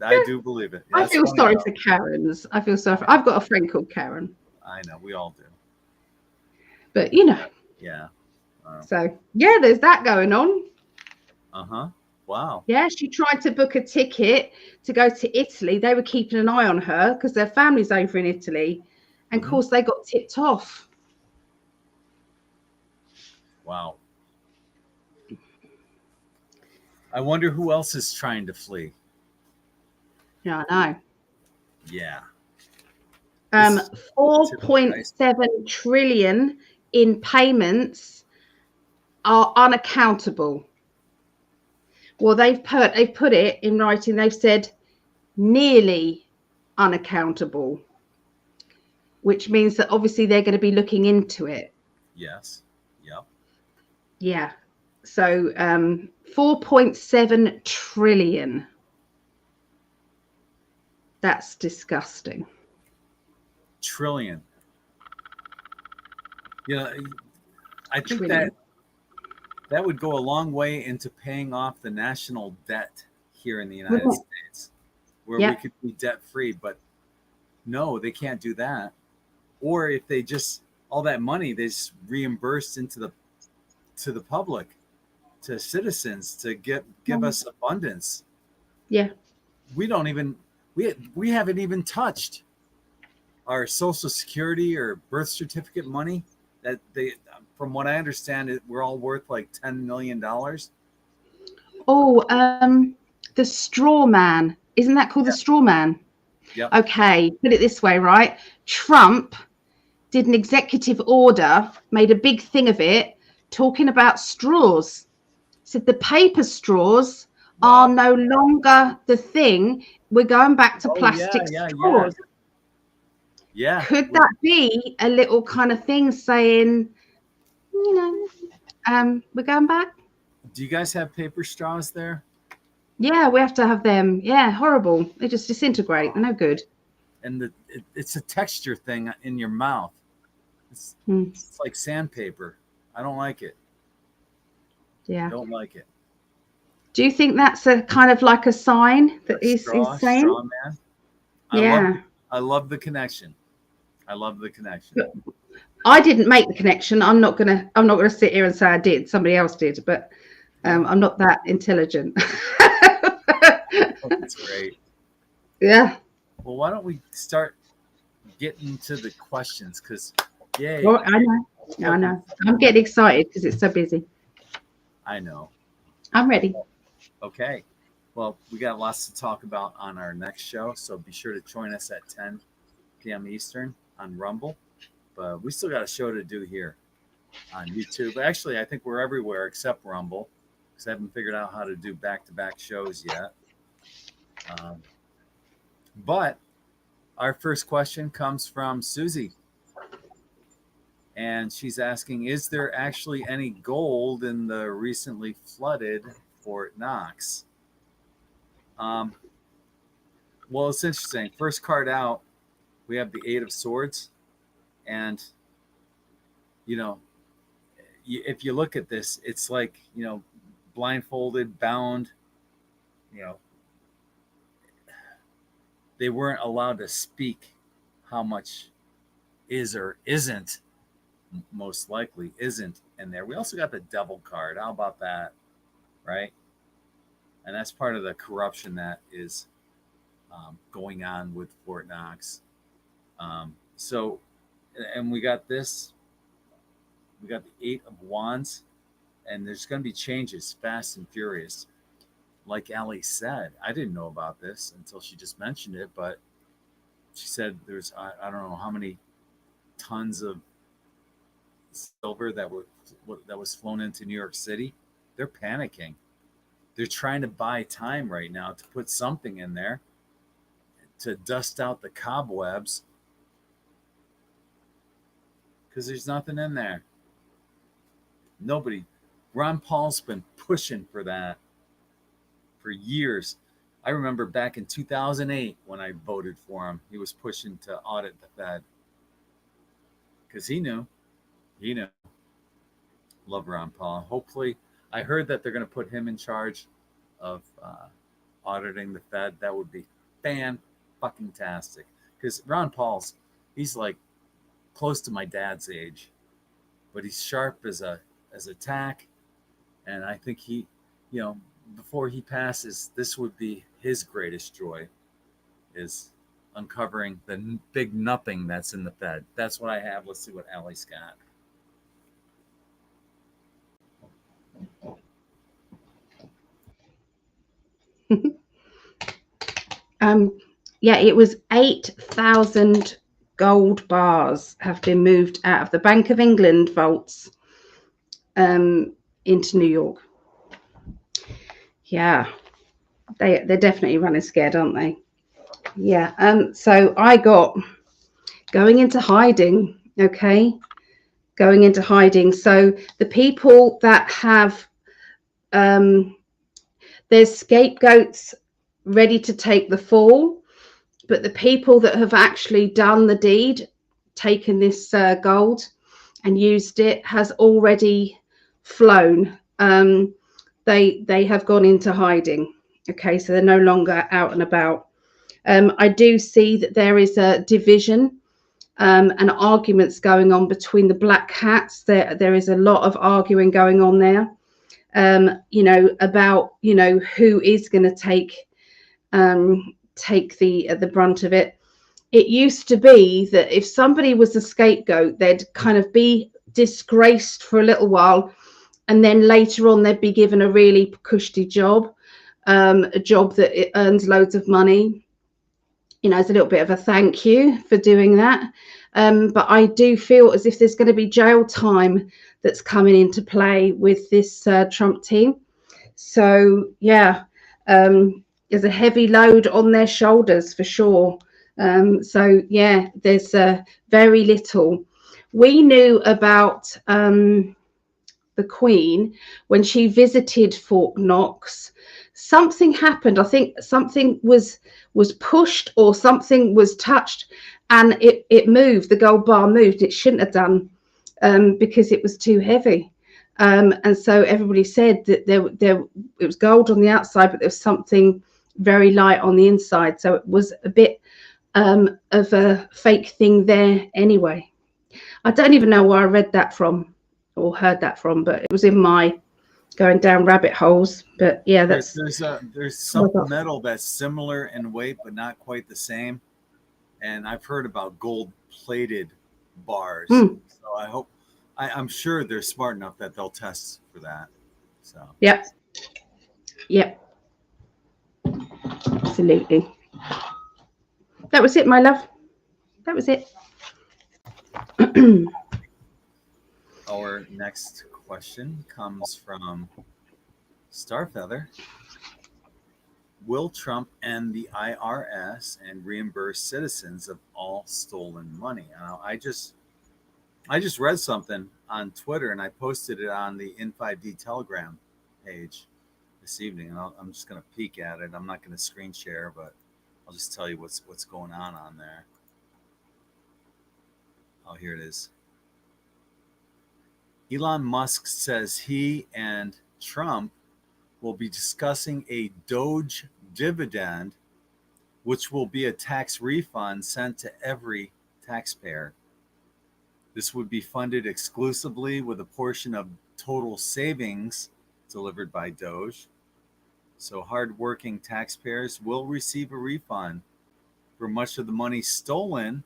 [SPEAKER 1] I do believe it.
[SPEAKER 2] I feel sorry for Karens. I feel sorry. I've got a friend called Karen.
[SPEAKER 1] I know. We all do.
[SPEAKER 2] But, you know.
[SPEAKER 1] Yeah.
[SPEAKER 2] So, yeah, there's that going on.
[SPEAKER 1] Uh-huh. Wow.
[SPEAKER 2] Yeah, she tried to book a ticket to go to Italy. They were keeping an eye on her because their family's over in Italy. And, of course, they got tipped off.
[SPEAKER 1] Wow. I wonder who else is trying to flee.
[SPEAKER 2] Yeah, I know.
[SPEAKER 1] Yeah.
[SPEAKER 2] 4.7 trillion in payments are unaccountable. Well, they've put it in writing. They've said nearly unaccountable, which means that obviously they're going to be looking into it.
[SPEAKER 1] Yes. Yep.
[SPEAKER 2] Yeah. So 4.7 trillion. That's disgusting.
[SPEAKER 1] Trillion. You know, I think
[SPEAKER 2] Trillion.
[SPEAKER 1] that would go a long way into paying off the national debt here in the United States, where we could be debt free. But no, they can't do that. Or if they just all that money they just reimbursed into the public, to citizens, to give us abundance.
[SPEAKER 2] Yeah.
[SPEAKER 1] We don't even we haven't even touched our Social Security or birth certificate money that they, from what I understand, we're all worth like $10 million.
[SPEAKER 2] Oh, the straw man. Isn't that called the straw man?
[SPEAKER 1] Yeah.
[SPEAKER 2] Okay, put it this way, right? Trump did an executive order, made a big thing of it, talking about straws. Said the paper straws are no longer the thing. We're going back to plastic straws.
[SPEAKER 1] Yeah.
[SPEAKER 2] Could that be a little kind of thing saying, you know, we're going back?
[SPEAKER 1] Do you guys have paper straws there?
[SPEAKER 2] Yeah, we have to have them. Yeah, horrible. They just disintegrate. They're no good.
[SPEAKER 1] And it's a texture thing in your mouth. It's like sandpaper. I don't like it.
[SPEAKER 2] Yeah.
[SPEAKER 1] Don't like it.
[SPEAKER 2] Do you think that's a kind of like a sign that he's saying?
[SPEAKER 1] Straw man. I love the connection.
[SPEAKER 2] I didn't make the connection. I'm not gonna sit here and say I did. Somebody else did, but I'm not that intelligent.
[SPEAKER 1] Oh, that's great.
[SPEAKER 2] Yeah.
[SPEAKER 1] Well, why don't we start getting to the questions because, yay.
[SPEAKER 2] Well, I know. I'm getting excited because it's so busy.
[SPEAKER 1] I know.
[SPEAKER 2] I'm ready.
[SPEAKER 1] Okay. Well, we got lots to talk about on our next show, so be sure to join us at 10 p.m. Eastern on Rumble. But we still got a show to do here on YouTube. Actually, I think we're everywhere except Rumble because I haven't figured out how to do back-to-back shows yet. But our first question comes from Susie. And she's asking, is there actually any gold in the recently flooded Fort Knox? Well, it's interesting. First card out, we have the Eight of Swords. And, you know, if you look at this, it's like, you know, blindfolded, bound, you know, they weren't allowed to speak how much is or isn't, most likely isn't in there. We also got the Devil card. How about that? Right? And that's part of the corruption that is going on with Fort Knox. So, and we got this. We got the Eight of Wands, and there's going to be changes fast and furious. Like Ali said, I didn't know about this until she just mentioned it, but she said there's, I don't know how many tons of silver that was flown into New York City. They're panicking. They're trying to buy time right now to put something in there to dust out the cobwebs because there's nothing in there. Nobody. Ron Paul's been pushing for that for years. I remember back in 2008 when I voted for him, he was pushing to audit the Fed because he knew. Love Ron Paul. Hopefully, I heard that they're going to put him in charge of auditing the Fed. That would be fan-fucking-tastic. Because Ron Paul's, he's like close to my dad's age, but he's sharp as a tack. And I think he, you know, before he passes, this would be his greatest joy, is uncovering the big nothing that's in the Fed. That's what I have. Let's see what Allie's got.
[SPEAKER 2] Yeah, it was 8,000 gold bars have been moved out of the Bank of England vaults into New York. Yeah, they're definitely running scared, aren't they? Yeah. So I got going into hiding. Okay, going into hiding. So the people that have there's scapegoats ready to take the fall, but the people that have actually done the deed, taken this gold and used it, has already flown. They have gone into hiding. Okay, so they're no longer out and about. I do see that there is a division and arguments going on between the black hats. There is a lot of arguing going on there. You know, about, you know, who is going to take the brunt of it. It used to be that if somebody was the scapegoat, they'd kind of be disgraced for a little while, and then later on they'd be given a really cushy job, a job that it earns loads of money, you know, as a little bit of a thank you for doing that. But I do feel as if there's going to be jail time that's coming into play with this Trump team. So yeah, there's a heavy load on their shoulders for sure. So yeah, there's very little. We knew about the Queen when she visited Fort Knox. Something happened. I think something was pushed or something was touched, and it moved. The gold bar moved. It shouldn't have done because it was too heavy. And so everybody said that it was gold on the outside, but there was something very light on the inside. So it was a bit of a fake thing there anyway. I don't even know where I read that from or heard that from, but it was in my going down rabbit holes. But yeah,
[SPEAKER 1] there's some metal that's similar in weight but not quite the same, and I've heard about gold-plated bars.
[SPEAKER 2] Mm.
[SPEAKER 1] So I'm sure they're smart enough that they'll test for that. So
[SPEAKER 2] Yep. Yep. Absolutely. That was it, my love. That was it.
[SPEAKER 1] our next question comes from Starfeather. Will Trump end the IRS and reimburse citizens of all stolen money? I just read something on Twitter and I posted it on the In5d Telegram page this evening, and I'm just going to peek at it. I'm not going to screen share, but I'll just tell you what's going on there. Oh, here it is. Elon Musk says he and Trump will be discussing a Doge dividend, which will be a tax refund sent to every taxpayer. This would be funded exclusively with a portion of total savings delivered by Doge. So hardworking taxpayers will receive a refund for much of the money stolen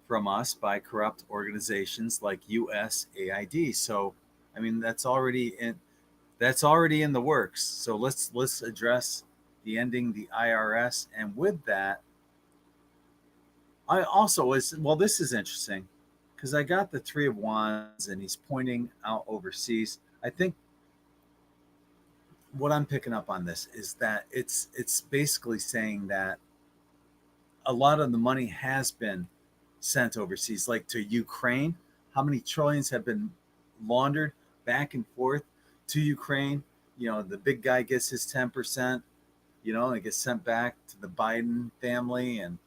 [SPEAKER 1] from us by corrupt organizations like USAID. So, I mean, that's already in the works. So let's address the ending the IRS, and with that, I also was this is interesting because I got the Three of Wands and he's pointing out overseas. I think what I'm picking up on this is that it's basically saying that a lot of the money has been sent overseas, like to Ukraine. How many trillions have been laundered back and forth to Ukraine? You know, the big guy gets his 10%, you know, and it gets sent back to the Biden family and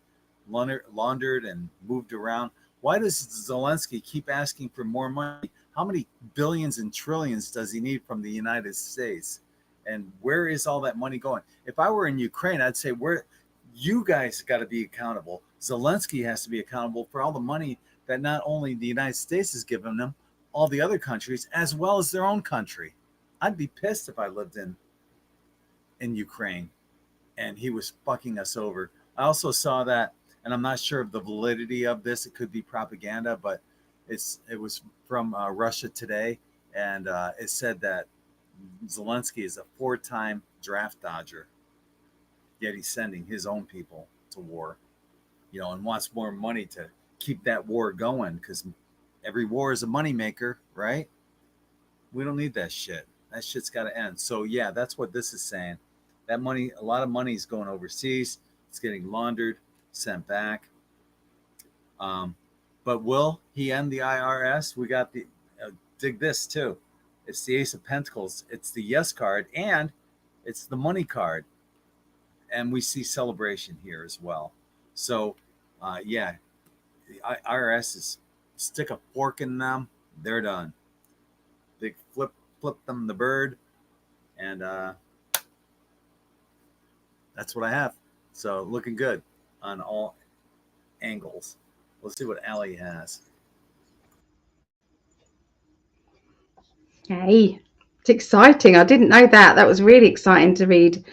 [SPEAKER 1] laundered and moved around. Why does Zelensky keep asking for more money? How many billions and trillions does he need from the United States? And where is all that money going? If I were in Ukraine, I'd say, where you guys got to be accountable. Zelensky has to be accountable for all the money that not only the United States has given them, all the other countries, as well as their own country. I'd be pissed if I lived in Ukraine and he was fucking us over. I also saw that, and I'm not sure of the validity of this. It could be propaganda, but it was from Russia Today, and it said that Zelensky is a 4-time draft dodger, yet he's sending his own people to war, you know, and wants more money to keep that war going, because every war is a moneymaker, right? We don't need that shit. That shit's got to end. So yeah, that's what this is saying. That money, a lot of money is going overseas. It's getting laundered, sent back. But will he end the IRS? We got the dig this too. It's the Ace of Pentacles. It's the yes card, and it's the money card. And we see celebration here as well. So, yeah, the IRS is stick a fork in them. They're done. They flip them the bird, and that's what I have. So looking good on all angles. Let's see what Ali has.
[SPEAKER 2] Hey, it's exciting. I didn't know that. That was really exciting to read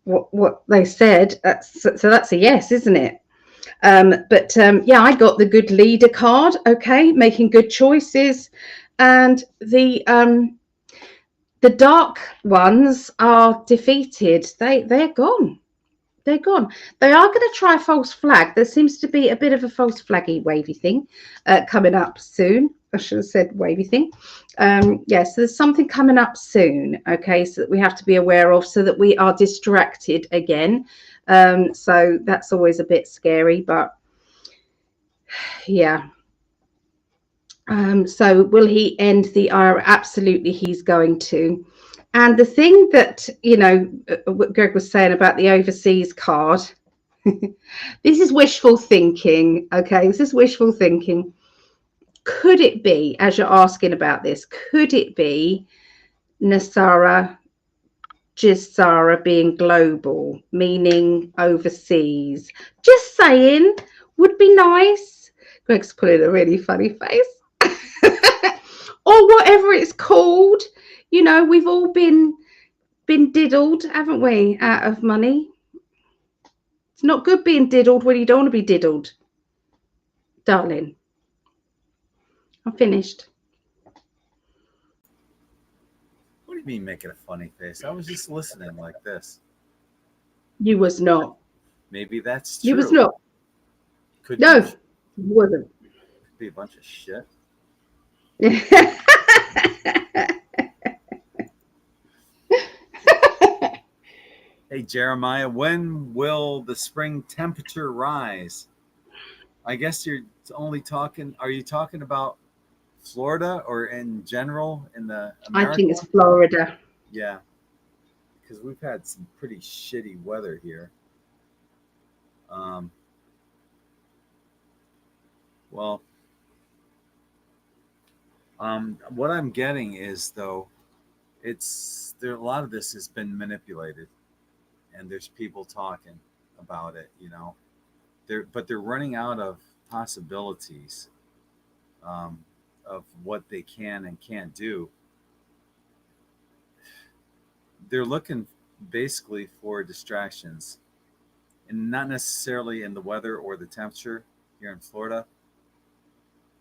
[SPEAKER 2] what they said. So that's a yes, isn't it? But yeah, I got the good leader card. Okay, making good choices, and the dark ones are defeated. They're gone. They're gone. They are going to try a false flag. There seems to be a bit of a false flaggy wavy thing coming up soon. I should have said wavy thing. Yes, so there's something coming up soon. Okay, so that we have to be aware of, so that we are distracted again. So that's always a bit scary, but yeah. So will he end the IRA? Absolutely, he's going to. And the thing that, you know, what Greg was saying about the overseas card, this is wishful thinking. Okay, this is wishful thinking. Could it be, as you're asking about this, could it be Nasara Jisara being global, meaning overseas? Just saying, would be nice. Greg's putting a really funny face. Or whatever it's called. You know, we've all been diddled, haven't we, out of money? It's not good being diddled when you don't want to be diddled. Darling, I'm finished.
[SPEAKER 1] What do you mean making a funny face? I was just listening like this.
[SPEAKER 2] You was not.
[SPEAKER 1] Maybe that's
[SPEAKER 2] You was
[SPEAKER 1] true.
[SPEAKER 2] not.
[SPEAKER 1] Could
[SPEAKER 2] No,
[SPEAKER 1] be,
[SPEAKER 2] you wasn't.
[SPEAKER 1] could be a bunch of shit. Hey, Jeremiah, when will the spring temperature rise? I guess you're only talking, are you talking about Florida or in general in the
[SPEAKER 2] I think
[SPEAKER 1] America?
[SPEAKER 2] it's Florida.
[SPEAKER 1] Yeah, because we've had some pretty shitty weather here. Um, well, what I'm getting is though, it's there. A lot of this has been manipulated, and there's people talking about it. They're running out of possibilities of what they can and can't do. They're looking basically for distractions, and not necessarily in the weather or the temperature here in Florida.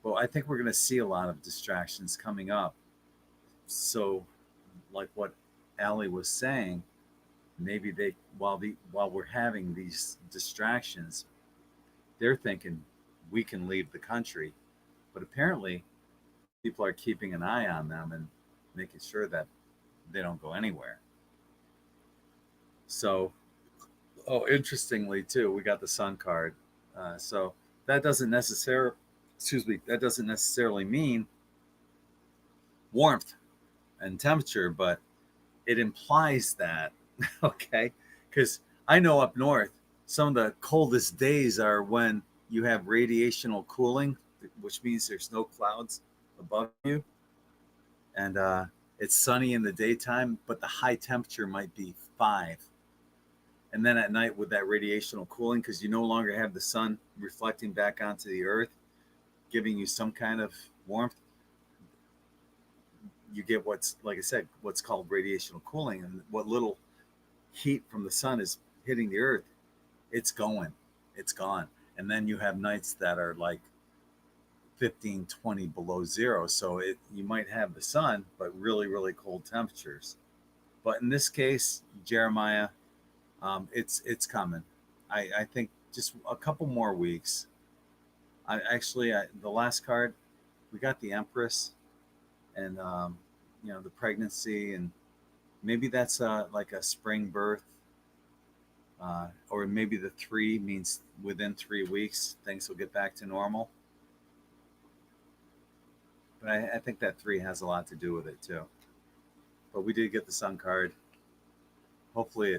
[SPEAKER 1] Well, I think we're going to see a lot of distractions coming up. So, like what Ali was saying, maybe they while we're having these distractions, they're thinking we can leave the country, but apparently people are keeping an eye on them and making sure that they don't go anywhere. So, oh, interestingly too, we got the sun card. So that doesn't necessarily, excuse me, that doesn't necessarily mean warmth and temperature, but it implies that. Okay, because I know up north, some of the coldest days are when you have radiational cooling, which means there's no clouds above you, and it's sunny in the daytime, but the high temperature might be 5. And then at night with that radiational cooling, because you no longer have the sun reflecting back onto the earth, giving you some kind of warmth, you get what's, like I said, what's called radiational cooling. And what little heat from the sun is hitting the earth, it's going, it's gone. And then you have nights that are like 15, 20 below zero. So you might have the sun, but really, really cold temperatures. But in this case, Jeremiah, it's coming. I think just a couple more weeks. The last card, we got the Empress, and the pregnancy, and maybe that's like a spring birth, or maybe the 3 means within 3 weeks things will get back to normal. But I think that 3 has a lot to do with it too. But we did get the Sun card. Hopefully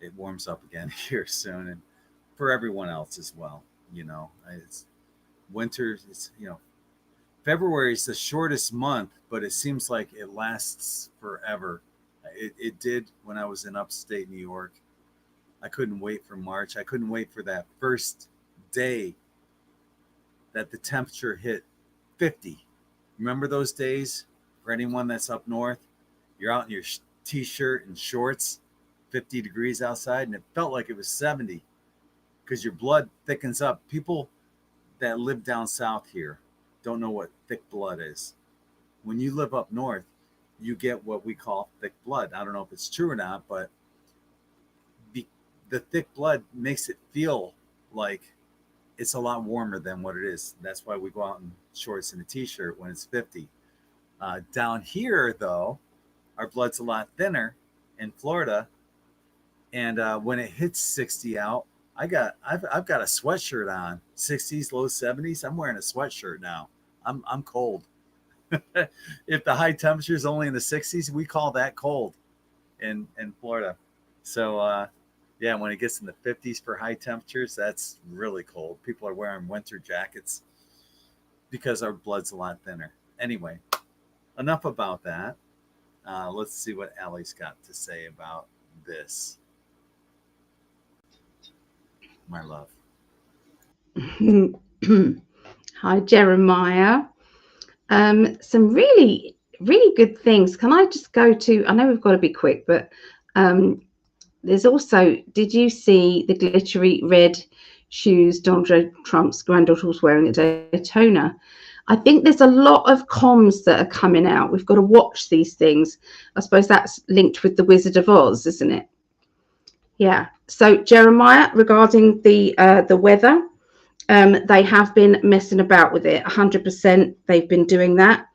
[SPEAKER 1] it warms up again here soon, and for everyone else as well. It's winter. February is the shortest month, but it seems like it lasts forever. It did when I was in upstate New York. I couldn't wait for March. I couldn't wait for that first day that the temperature hit 50. Remember those days? For anyone that's up north, you're out in your t-shirt and shorts, 50 degrees outside, and it felt like it was 70 because your blood thickens up. People that live down south here don't know what thick blood is. When you live up north, you get what we call thick blood. I don't know if it's true or not, but the thick blood makes it feel like it's a lot warmer than what it is. That's why we go out in shorts and a t-shirt when it's 50. Down here, though, our blood's a lot thinner in Florida, and when it hits 60 out, I've got a sweatshirt on. 60s, low 70s. I'm wearing a sweatshirt now. I'm cold. If the high temperature is only in the 60s, we call that cold in Florida. So yeah, when it gets in the 50s for high temperatures, that's really cold. People are wearing winter jackets because our blood's a lot thinner. Anyway, enough about that. Let's see what Allie's got to say about this. My love.
[SPEAKER 2] Hi, Jeremiah. Some really, really good things. Can I just go to? I know we've got to be quick, but there's also, did you see the glittery red shoes Donald Trump's granddaughter was wearing at Daytona? I think there's a lot of comms that are coming out. We've got to watch these things. I suppose that's linked with the Wizard of Oz, isn't it? Yeah. So Jeremiah, regarding the weather, they have been messing about with it. 100%. They've been doing that,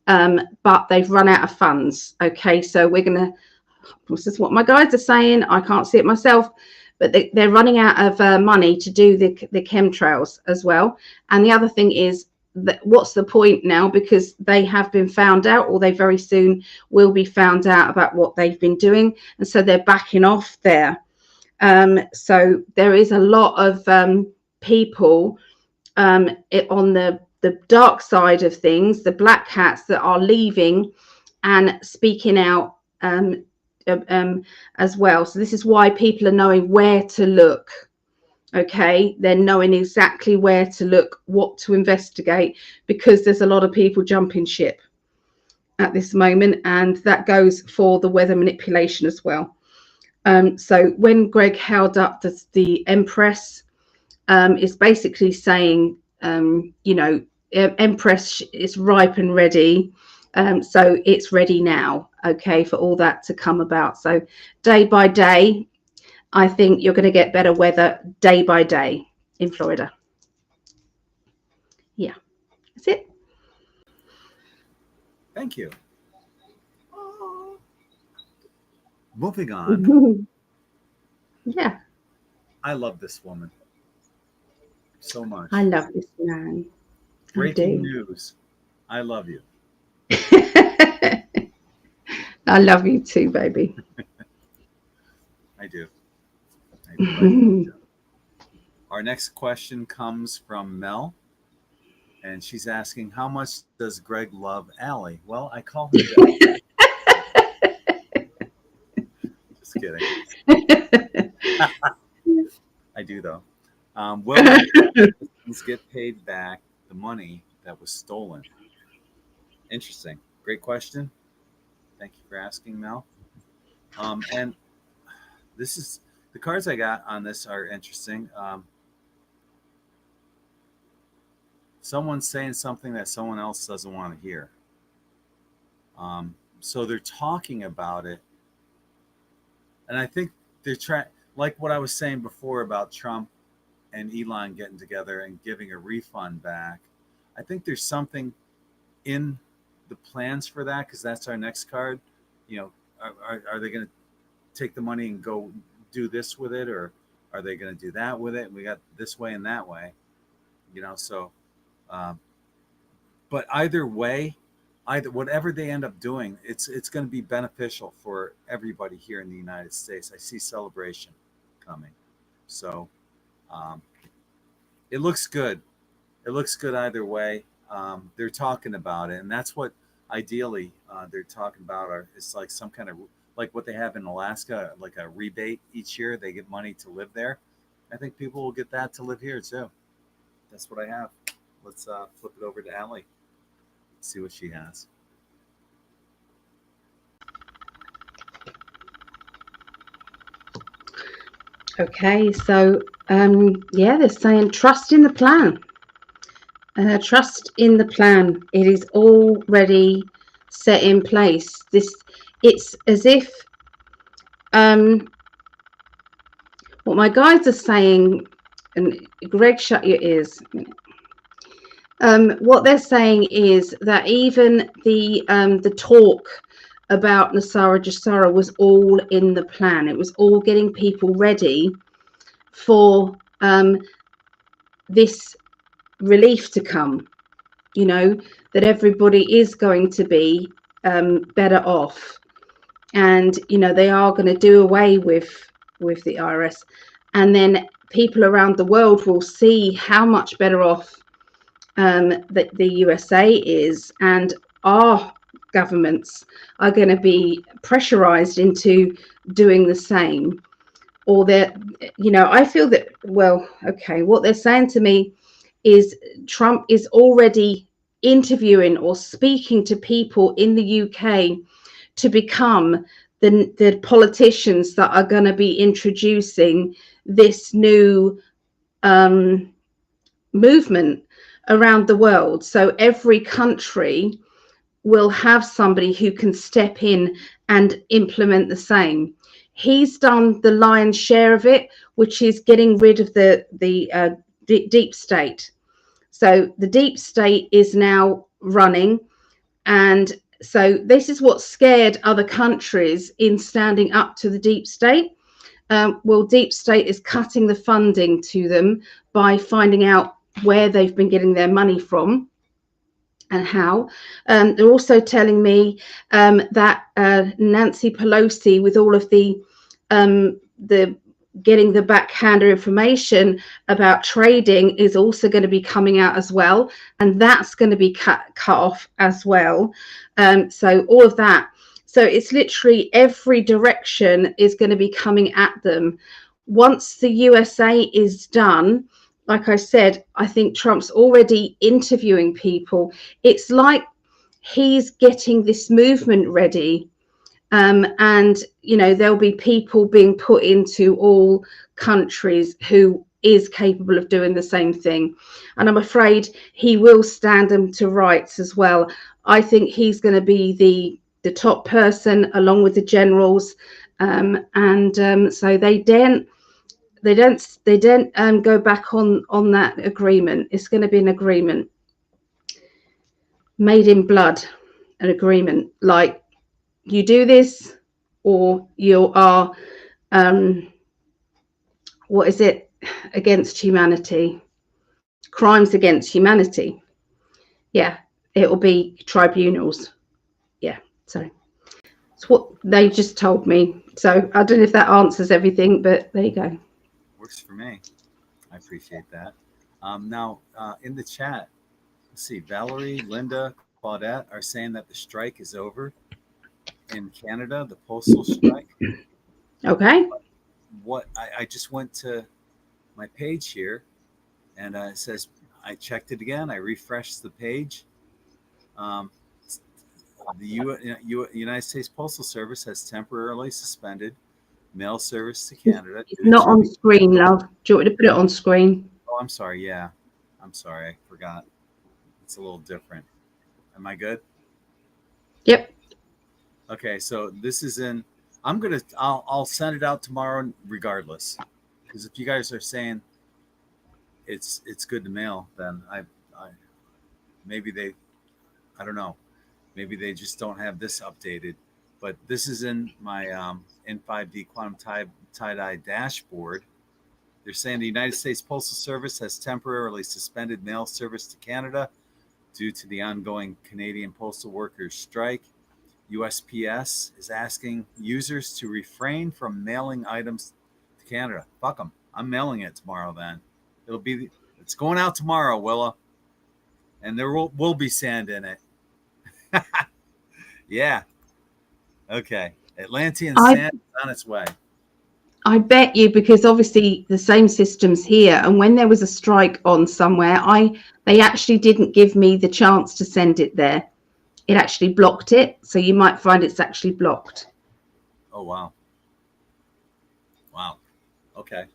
[SPEAKER 2] but they've run out of funds. Okay, so we're gonna. This is what my guides are saying. I can't see it myself, but they're running out of money to do the chemtrails as well. And the other thing is that what's the point now, because they have been found out, or they very soon will be found out about what they've been doing, and so they're backing off there. So there is a lot of people on the dark side of things, the black hats, that are leaving and speaking out as well. So this is why people are knowing where to look. Okay, they're knowing exactly where to look, what to investigate, because there's a lot of people jumping ship at this moment, and that goes for the weather manipulation as well. So when Gregg held up the Empress, is basically saying, you know, Empress is ripe and ready. So it's ready now, okay, for all that to come about. So day by day, I think you're going to get better weather day by day in Florida. Yeah, that's it.
[SPEAKER 1] Thank you. Moving on.
[SPEAKER 2] Yeah.
[SPEAKER 1] I love this woman so much.
[SPEAKER 2] I love this man.
[SPEAKER 1] Breaking news. I love you.
[SPEAKER 2] I love you too, baby.
[SPEAKER 1] I do. I do. Our next question comes from Mel, and she's asking, how much does Gregg love Ali? Well, I call her Dad. Just kidding. I do, though. Will things get paid back the money that was stolen? Interesting. Great question. Thank you for asking, Mel. And this is the cards I got on this are interesting. Someone's saying something that someone else doesn't want to hear. So they're talking about it. And I think they're trying, like what I was saying before about Trump and Elon getting together and giving a refund back. I think there's something in the plans for that, because that's our next card. You know, are they going to take the money and go do this with it, or are they going to do that with it? And we got this way and that way, you know. So, but either way, whatever they end up doing, it's going to be beneficial for everybody here in the United States. I see celebration coming, so it looks good. It looks good either way. They're talking about it, and that's what ideally they're talking about. It's like some kind of, like what they have in Alaska, like a rebate each year. They get money to live there. I think people will get that to live here too. That's what I have. Let's flip it over to Ali. See what she has.
[SPEAKER 2] Okay, so yeah, they're saying trust in the plan. Trust in the plan. It is already set in place. It's as if what my guides are saying, and Gregg, shut your ears. What they're saying is that even the talk about Nasara Jassara was all in the plan. It was all getting people ready for this relief to come, you know, that everybody is going to be better off, and you know they are going to do away with the IRS, and then people around the world will see how much better off that the USA is, and our governments are going to be pressurized into doing the same. Or that, you know, I feel that, well, okay, what they're saying to me is Trump is already interviewing or speaking to people in the UK to become the politicians that are going to be introducing this new movement around the world. So every country will have somebody who can step in and implement the same. He's done the lion's share of it, which is getting rid of the deep state. So the deep state is now running, and so this is what scared other countries in standing up to the deep state. Well, deep state is cutting the funding to them by finding out where they've been getting their money from and how. They're also telling me that Nancy Pelosi, with all of the getting the backhander information about trading, is also going to be coming out as well, and that's going to be cut off as well. So all of that. So it's literally every direction is going to be coming at them. Once the USA is done, like I said, I think Trump's already interviewing people. It's like he's getting this movement ready. And, you know, there'll be people being put into all countries who is capable of doing the same thing. And I'm afraid he will stand them to rights as well. I think he's going to be the top person along with the generals. So they don't go back on that agreement. It's going to be an agreement made in blood, an agreement like you do this or you are what is it, against humanity, crimes against humanity. Yeah, it will be tribunals. Yeah, so it's what they just told me. So I don't know if that answers everything, but there you go.
[SPEAKER 1] Works for me. I appreciate that. Now, in the chat, let's see, Valerie, Linda, Claudette are saying that the strike is over in Canada, the postal strike.
[SPEAKER 2] Okay.
[SPEAKER 1] What I just went to my page here, and it says, I checked it again. I refreshed the page. The United States Postal Service has temporarily suspended mail service to Canada.
[SPEAKER 2] It's not on screen, love. Do you want me to put it on screen?
[SPEAKER 1] Oh, I'm sorry. Yeah, I'm sorry. I forgot. It's a little different. Am I good?
[SPEAKER 2] Yep.
[SPEAKER 1] Okay, so this is in. I'll send it out tomorrow regardless, because if you guys are saying it's good to mail, then I maybe they, I don't know, maybe they just don't have this updated. But this is in my In5d quantum tie-dye dashboard. They're saying the United States Postal Service has temporarily suspended mail service to Canada due to the ongoing Canadian postal workers strike. USPS is asking users to refrain from mailing items to Canada. Fuck them. I'm mailing it tomorrow then. It's going out tomorrow, Willa. And there will be sand in it. Yeah. Okay. Atlantean sand is on its way.
[SPEAKER 2] I bet you, because obviously the same system's here, and when there was a strike on somewhere, they actually didn't give me the chance to send it there. It actually blocked it, so you might find it's actually blocked.
[SPEAKER 1] Oh, wow. Wow. Okay.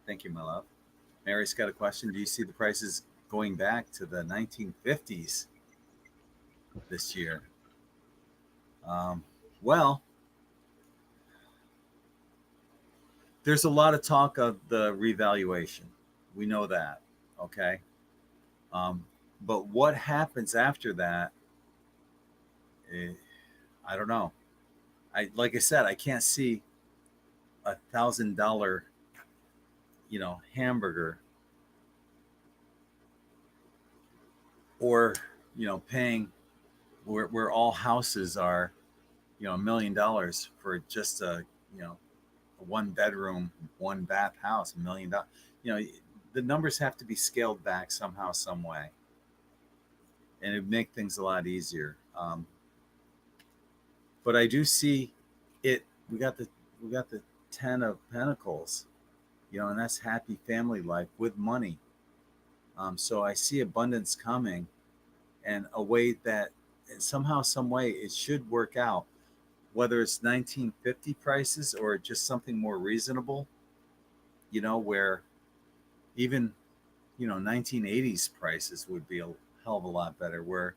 [SPEAKER 1] Thank you, my love. Mary's got a question. Do you see the prices going back to the 1950s this year? Well, there's a lot of talk of the revaluation. We know that, okay? But what happens after that, I don't know. Like I said, I can't see $1,000, hamburger, or paying where all houses are, $1 million for just a 1-bedroom, 1-bath house, $1 million. The numbers have to be scaled back somehow, some way, and it'd make things a lot easier. But I do see it. We got the 10 of Pentacles, and that's happy family life with money. So I see abundance coming, and a way that somehow, some way, it should work out. whether it's 1950 prices or just something more reasonable, where even 1980s prices would be a hell of a lot better, where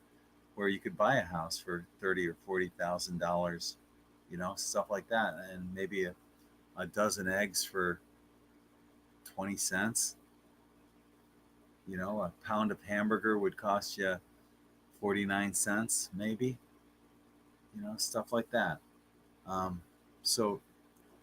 [SPEAKER 1] you could buy a house for $30,000 or $40,000, stuff like that, and maybe a dozen eggs for 20 cents. A pound of hamburger would cost you 49 cents, maybe, stuff like that. So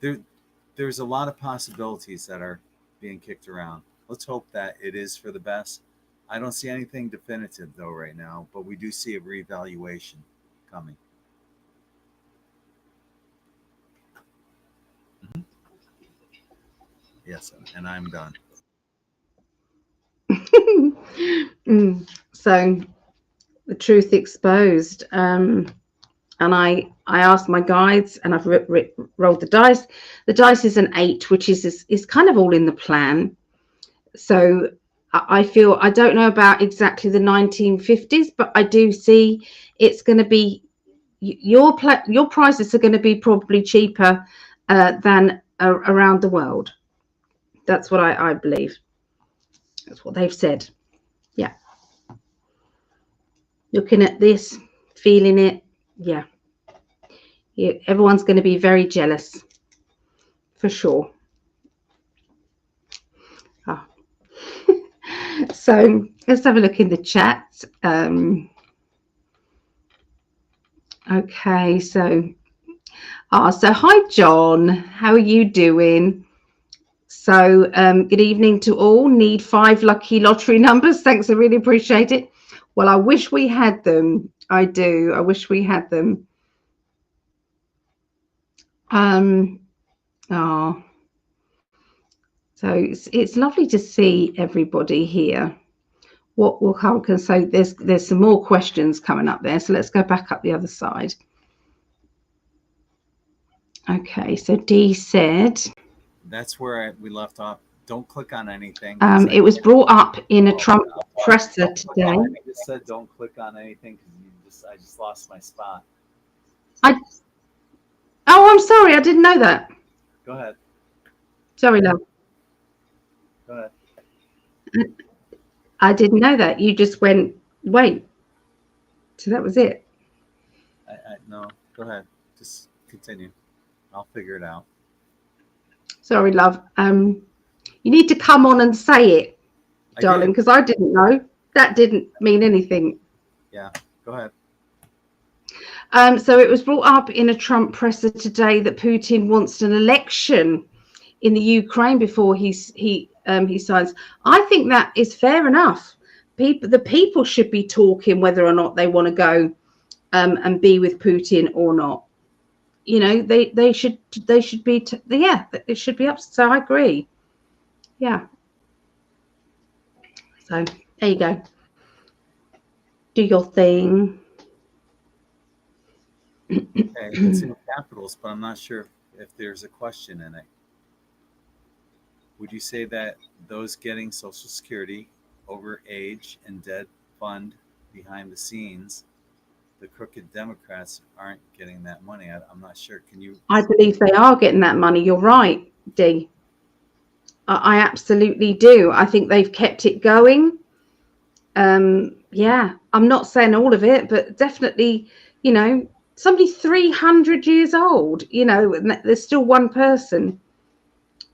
[SPEAKER 1] there's a lot of possibilities that are being kicked around. Let's hope that it is for the best. I don't see anything definitive though right now, but we do see a reevaluation coming. Mhm. Yes, and I'm done.
[SPEAKER 2] So the truth exposed. And I asked my guides, and I've rolled the dice. The dice is an 8, which is kind of all in the plan. So I feel, I don't know about exactly the 1950s, but I do see it's going to be your prices are going to be probably cheaper than around the world. That's what I believe. That's what they've said. Yeah. Looking at this, feeling it. Yeah. Everyone's going to be very jealous, for sure. Oh. So let's have a look in the chat. Okay, so hi John, how are you doing? So good evening to all. Need 5 lucky lottery numbers. Thanks, I really appreciate it. Well, I wish we had them. I do. I wish we had them. Oh, so it's lovely to see everybody here. What will come? So there's some more questions coming up there. So let's go back up the other side. Okay, so Dee said
[SPEAKER 1] That's where we left off. Don't click on anything.
[SPEAKER 2] It was brought up in a Trump presser today.
[SPEAKER 1] I just said don't click on anything because I just lost my spot.
[SPEAKER 2] Oh, I'm sorry. I didn't know that.
[SPEAKER 1] Go ahead.
[SPEAKER 2] Sorry, love.
[SPEAKER 1] Go ahead.
[SPEAKER 2] I didn't know that. You just went, wait. So that was it.
[SPEAKER 1] No, go ahead. Just continue. I'll figure it out.
[SPEAKER 2] Sorry, love. You need to come on and say it, darling, because I didn't know. That didn't mean anything.
[SPEAKER 1] Yeah, go ahead.
[SPEAKER 2] So it was brought up in a Trump presser today that Putin wants an election in the Ukraine before he signs. I think that is fair enough. The people should be talking whether or not they want to go and be with Putin or not. They should be it should be up. So I agree. Yeah. So there you go. Do your thing.
[SPEAKER 1] Okay, it's in capitals, but I'm not sure if there's a question in it. Would you say that those getting Social Security over age and dead fund behind the scenes, the crooked Democrats aren't getting that money? I'm not sure. Can you?
[SPEAKER 2] I believe they are getting that money. You're right, Dee. I absolutely do. I think they've kept it going. Yeah, I'm not saying all of it, but definitely, somebody 300 years old, and there's still one person.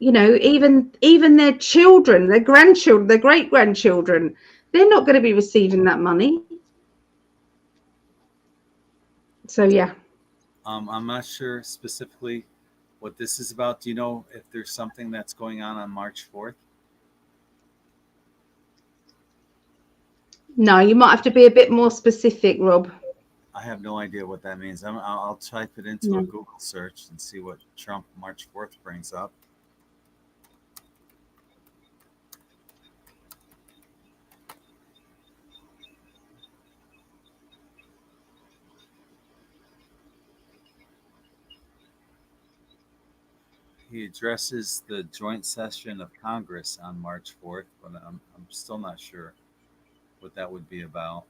[SPEAKER 2] Even their children, their grandchildren, their great-grandchildren, they're not going to be receiving that money. So, yeah.
[SPEAKER 1] I'm not sure specifically what this is about. Do you know if there's something that's going on March 4th?
[SPEAKER 2] No, you might have to be a bit more specific, Rob.
[SPEAKER 1] I have no idea what that means. I'll type it into a Google search and see what Trump March 4th brings up. He addresses the joint session of Congress on March 4th, but I'm still not sure what that would be about.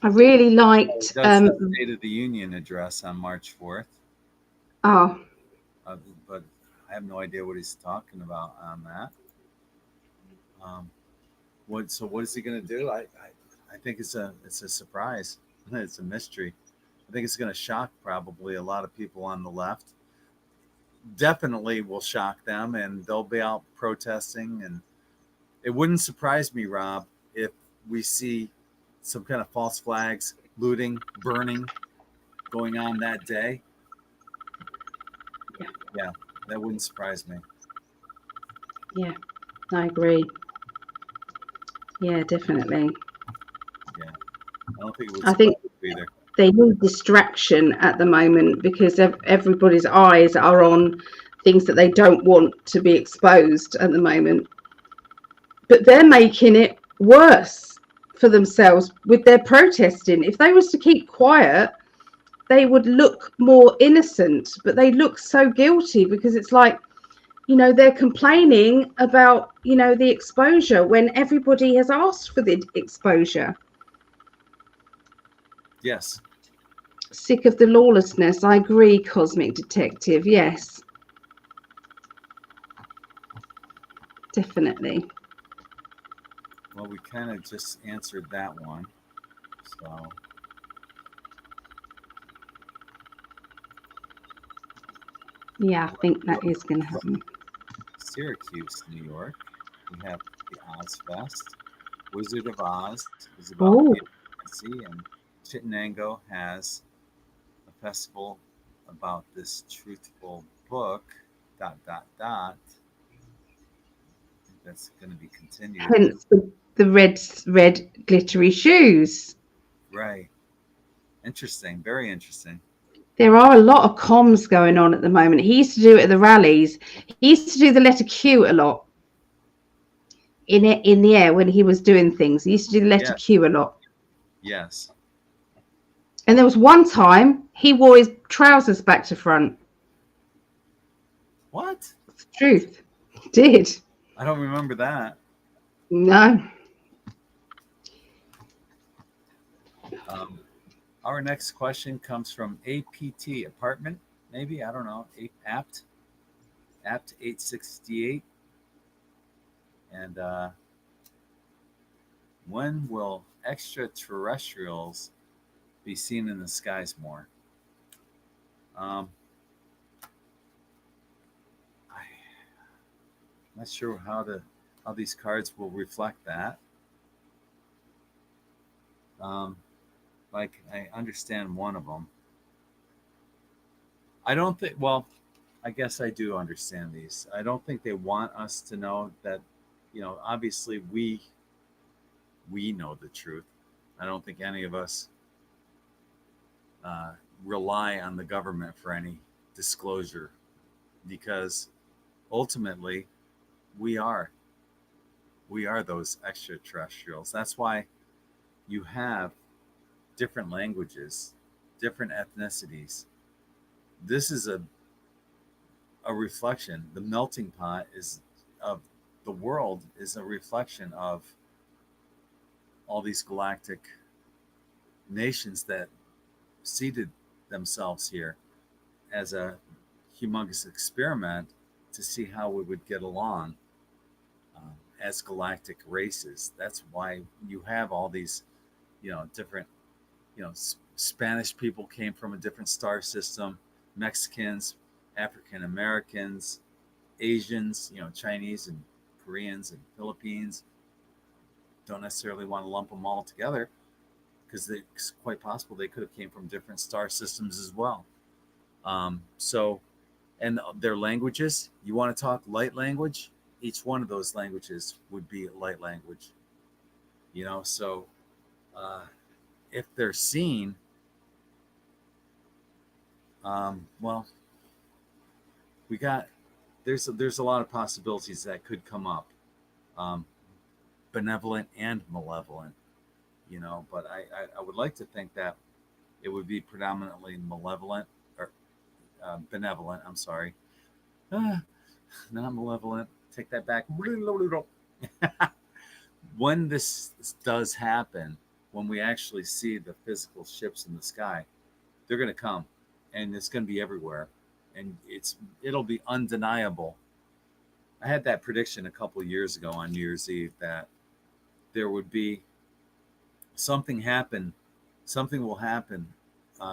[SPEAKER 2] I really
[SPEAKER 1] It
[SPEAKER 2] liked.
[SPEAKER 1] does say State of the Union address on March 4th,
[SPEAKER 2] Oh,
[SPEAKER 1] but I have no idea what he's talking about on that. Um, what is he going to do? I think it's a surprise. It's a mystery. I think it's going to shock probably a lot of people on the left. Definitely will shock them, and they'll be out protesting. And it wouldn't surprise me, Rob, if we see some kind of false flags, looting, burning going on that day.
[SPEAKER 2] yeah,
[SPEAKER 1] Yeah, that wouldn't surprise me.
[SPEAKER 2] yeah, I agree. Yeah, definitely.
[SPEAKER 1] Yeah, I don't think it would
[SPEAKER 2] I
[SPEAKER 1] surprise
[SPEAKER 2] think
[SPEAKER 1] me either.
[SPEAKER 2] they need distraction at the moment because everybody's eyes are on things that they don't want to be exposed at the moment. But they're making it worse for themselves with their protesting. If they was to keep quiet, they would look more innocent, but they look so guilty because it's like, they're complaining about, the exposure when everybody has asked for the exposure.
[SPEAKER 1] Yes,
[SPEAKER 2] Sick of the lawlessness. I agree, Cosmic Detective. Yes, definitely.
[SPEAKER 1] well, we kind of just answered that one. So,
[SPEAKER 2] Yeah, I think
[SPEAKER 1] well,
[SPEAKER 2] that is going to happen.
[SPEAKER 1] Syracuse, New York, we have the Oz Fest. Wizard of Oz is about
[SPEAKER 2] Oh,
[SPEAKER 1] fantasy, and Chittenango has a festival about this truthful book. Dot dot dot. I think that's going to be continued.
[SPEAKER 2] hence the red glittery shoes.
[SPEAKER 1] Right. Interesting. Very interesting.
[SPEAKER 2] There are a lot of comms going on at the moment. He used to do it at the rallies. He used to do the letter Q a lot in the air when he was doing things. He used to do the letter
[SPEAKER 1] Yeah.
[SPEAKER 2] Q a lot.
[SPEAKER 1] Yes.
[SPEAKER 2] And there was one time he wore his trousers back to front.
[SPEAKER 1] What?
[SPEAKER 2] It's the truth. He did.
[SPEAKER 1] I don't remember that.
[SPEAKER 2] No.
[SPEAKER 1] Um, our next question comes from APT Apartment. Maybe I don't know. Apt 868. And when will extraterrestrials be seen in the skies more? Um, I'm not sure how these cards will reflect that. Um, like I understand one of them. I don't think. Well, I guess I do understand these. I don't think they want us to know that. Obviously we know the truth. I don't think any of us uh, rely on the government for any disclosure because ultimately we are we are those extraterrestrials. That's why you have different languages, different ethnicities. This is a reflection. The melting pot is of the world is a reflection of all these galactic nations that seeded themselves here as a humongous experiment to see how we would get along as galactic races. That's why you have all these, different, Spanish people came from a different star system, Mexicans, African Americans, Asians, Chinese and Koreans and Philippines. Don't necessarily want to lump them all together because it's quite possible they could have came from different star systems as well. So, and their languages, you want to talk light language, each one of those languages would be light language, so uh, if they're seen, well, we got, there's a lot of possibilities that could come up, um, benevolent and malevolent, but I would like to think that it would be predominantly malevolent or benevolent. I'm sorry. Not malevolent. Take that back. When this does happen, when we actually see the physical ships in the sky, they're going to come, and it's going to be everywhere, and it'll be undeniable. I had that prediction a couple of years ago on New Year's Eve that there would be something happen, something will happen,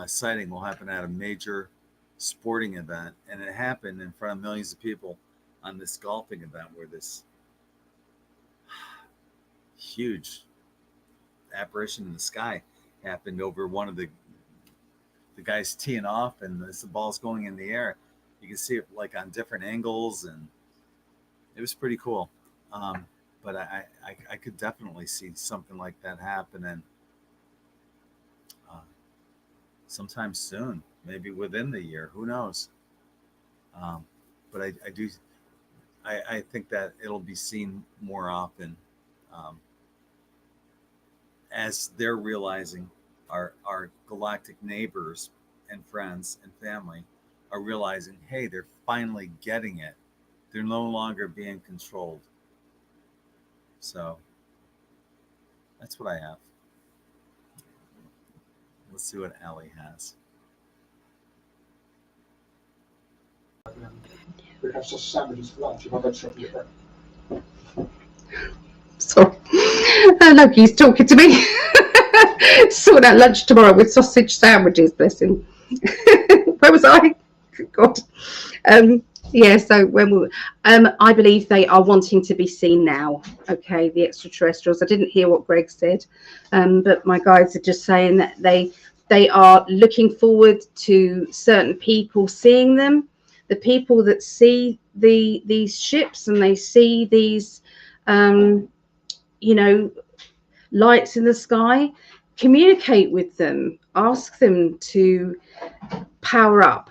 [SPEAKER 1] sighting will happen at a major sporting event, and it happened in front of millions of people on this golfing event where this huge apparition in the sky happened over one of the guys teeing off, and as the ball's going in the air, you can see it like on different angles, and it was pretty cool. But I could definitely see something like that happening sometime soon, maybe within the year. Who knows? But I think that it'll be seen more often um, as they're realizing our galactic neighbors and friends and family are realizing, hey, they're finally getting it. They're no longer being controlled. So that's what I have. Let's see what Ali has.
[SPEAKER 3] We have sausage sandwiches for lunch if I go shopping with them.
[SPEAKER 2] Sorry. Loki's talking to me. Sort out lunch tomorrow with sausage sandwiches, bless him. Where was I? God. Yeah, so when we I believe they are wanting to be seen now. Okay, the extraterrestrials. I didn't hear what Greg said, but my guides are just saying that they are looking forward to certain people seeing them. The people that see these ships and they see these lights in the sky, communicate with them, ask them to power up.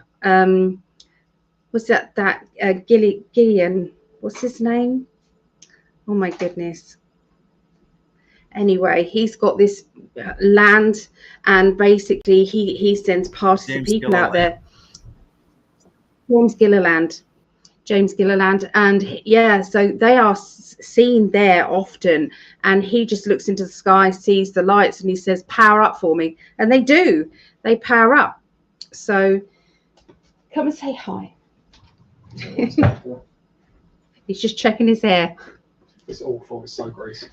[SPEAKER 2] Was that Gillian? What's his name? Oh my goodness. Anyway, he's got this land, and basically he sends parties of people out there. James Gilliland, and yeah, so they are seen there often, and he just looks into the sky, sees the lights, and he says, power up for me, and they do. They power up. So come and say hi. He's just checking his hair.
[SPEAKER 3] It's awful. It's so gross.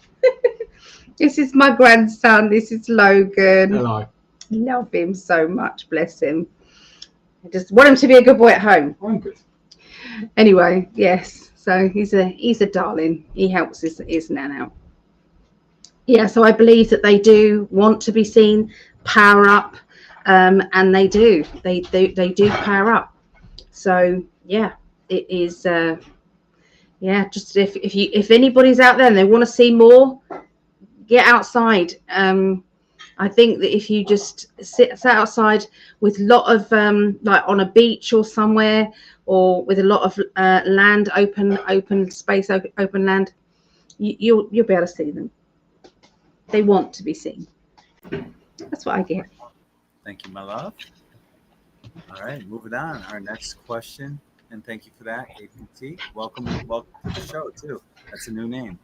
[SPEAKER 2] This is my grandson. This is Logan.
[SPEAKER 3] Hello.
[SPEAKER 2] Love him so much. Bless him. I just want him to be a good boy at home.
[SPEAKER 3] I'm good.
[SPEAKER 2] Anyway, yes. So he's a darling. He helps his nan out. Yeah. So I believe that they do want to be seen, power up, and they do. They do power up. So yeah, it is. Yeah, just if anybody's out there and they want to see more, get outside. I think that if you just sit outside with a lot of like on a beach or somewhere, or with a lot of land, open space, open land, you'll be able to see them. They want to be seen. That's what I get.
[SPEAKER 1] Thank you, my love. All right, moving on. Our next question, and thank you for that, APT. Welcome to the show too. That's a new name.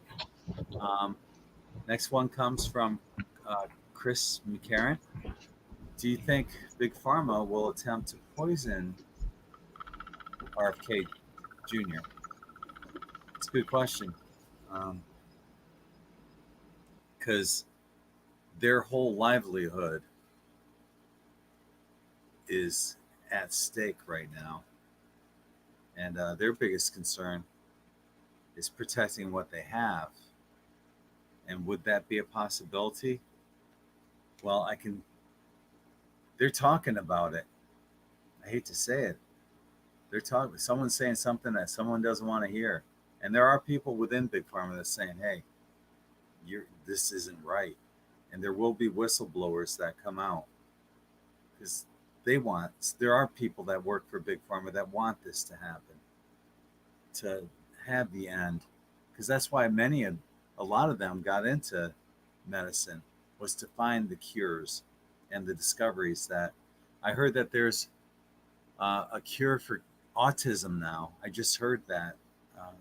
[SPEAKER 1] Next one comes from Chris McCarran. Do you think Big Pharma will attempt to poison RFK Jr.? It's a good question, because their whole livelihood is at stake right now, and their biggest concern is protecting what they have. And would that be a possibility? Well, they're talking about it. I hate to say it. Someone's saying something that someone doesn't want to hear. And there are people within Big Pharma that's saying, hey, this isn't right. And there will be whistleblowers that come out. Because there are people that work for Big Pharma that want this to happen. To have the end. Because that's why a lot of them got into medicine, was to find the cures and the discoveries. That I heard that there's a cure for autism now. I just heard that,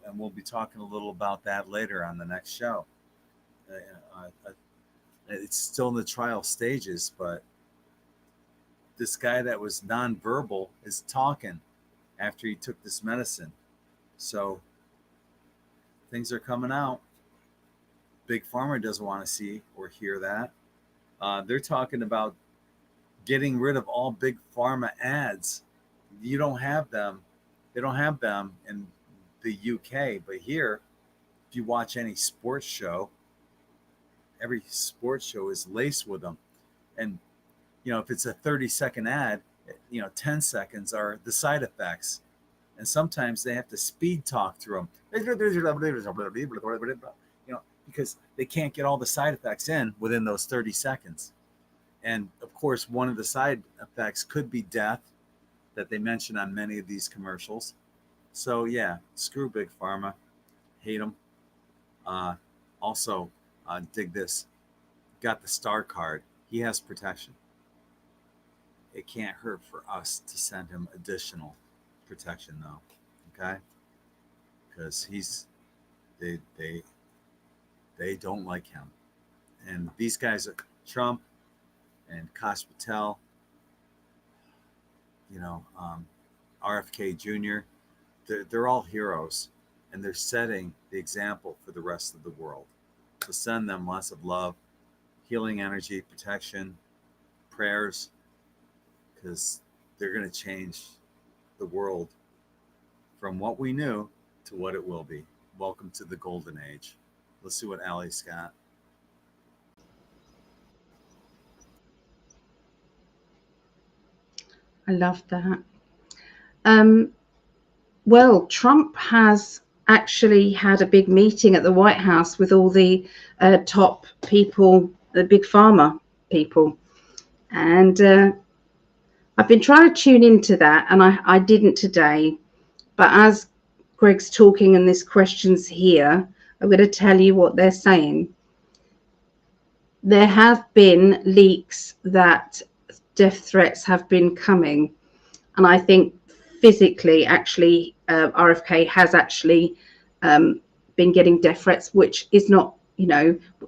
[SPEAKER 1] and we'll be talking a little about that later on the next show. It's still in the trial stages, but this guy that was nonverbal is talking after he took this medicine. So things are coming out. Big Pharma doesn't want to see or hear that. They're talking about getting rid of all Big Pharma ads. You don't have them. They don't have them in the UK, but here, if you watch any sports show, every sports show is laced with them. And, if it's a 30-second ad, 10 seconds are the side effects. And sometimes they have to speed talk through them, because they can't get all the side effects in within those 30 seconds. And of course, one of the side effects could be death that they mention on many of these commercials. So yeah, screw Big Pharma, hate them. Also, dig this. Got the star card. He has protection. It can't hurt for us to send him additional protection, though. Okay, because they don't like him, and these guys are Trump and Kash Patel, RFK Jr. They're all heroes, and they're setting the example for the rest of the world. So send them lots of love, healing energy, protection, prayers, because they're going to change the world from what we knew to what it will be. Welcome to the golden age. Let's see what Ali's got.
[SPEAKER 2] I love that. Well, Trump has actually had a big meeting at the White House with all the top people, the Big Pharma people. And I've been trying to tune into that, and I didn't today. But as Greg's talking and this question's here, I'm going to tell you what they're saying. There have been leaks that death threats have been coming. And I think physically, actually, RFK has actually been getting death threats, which is not,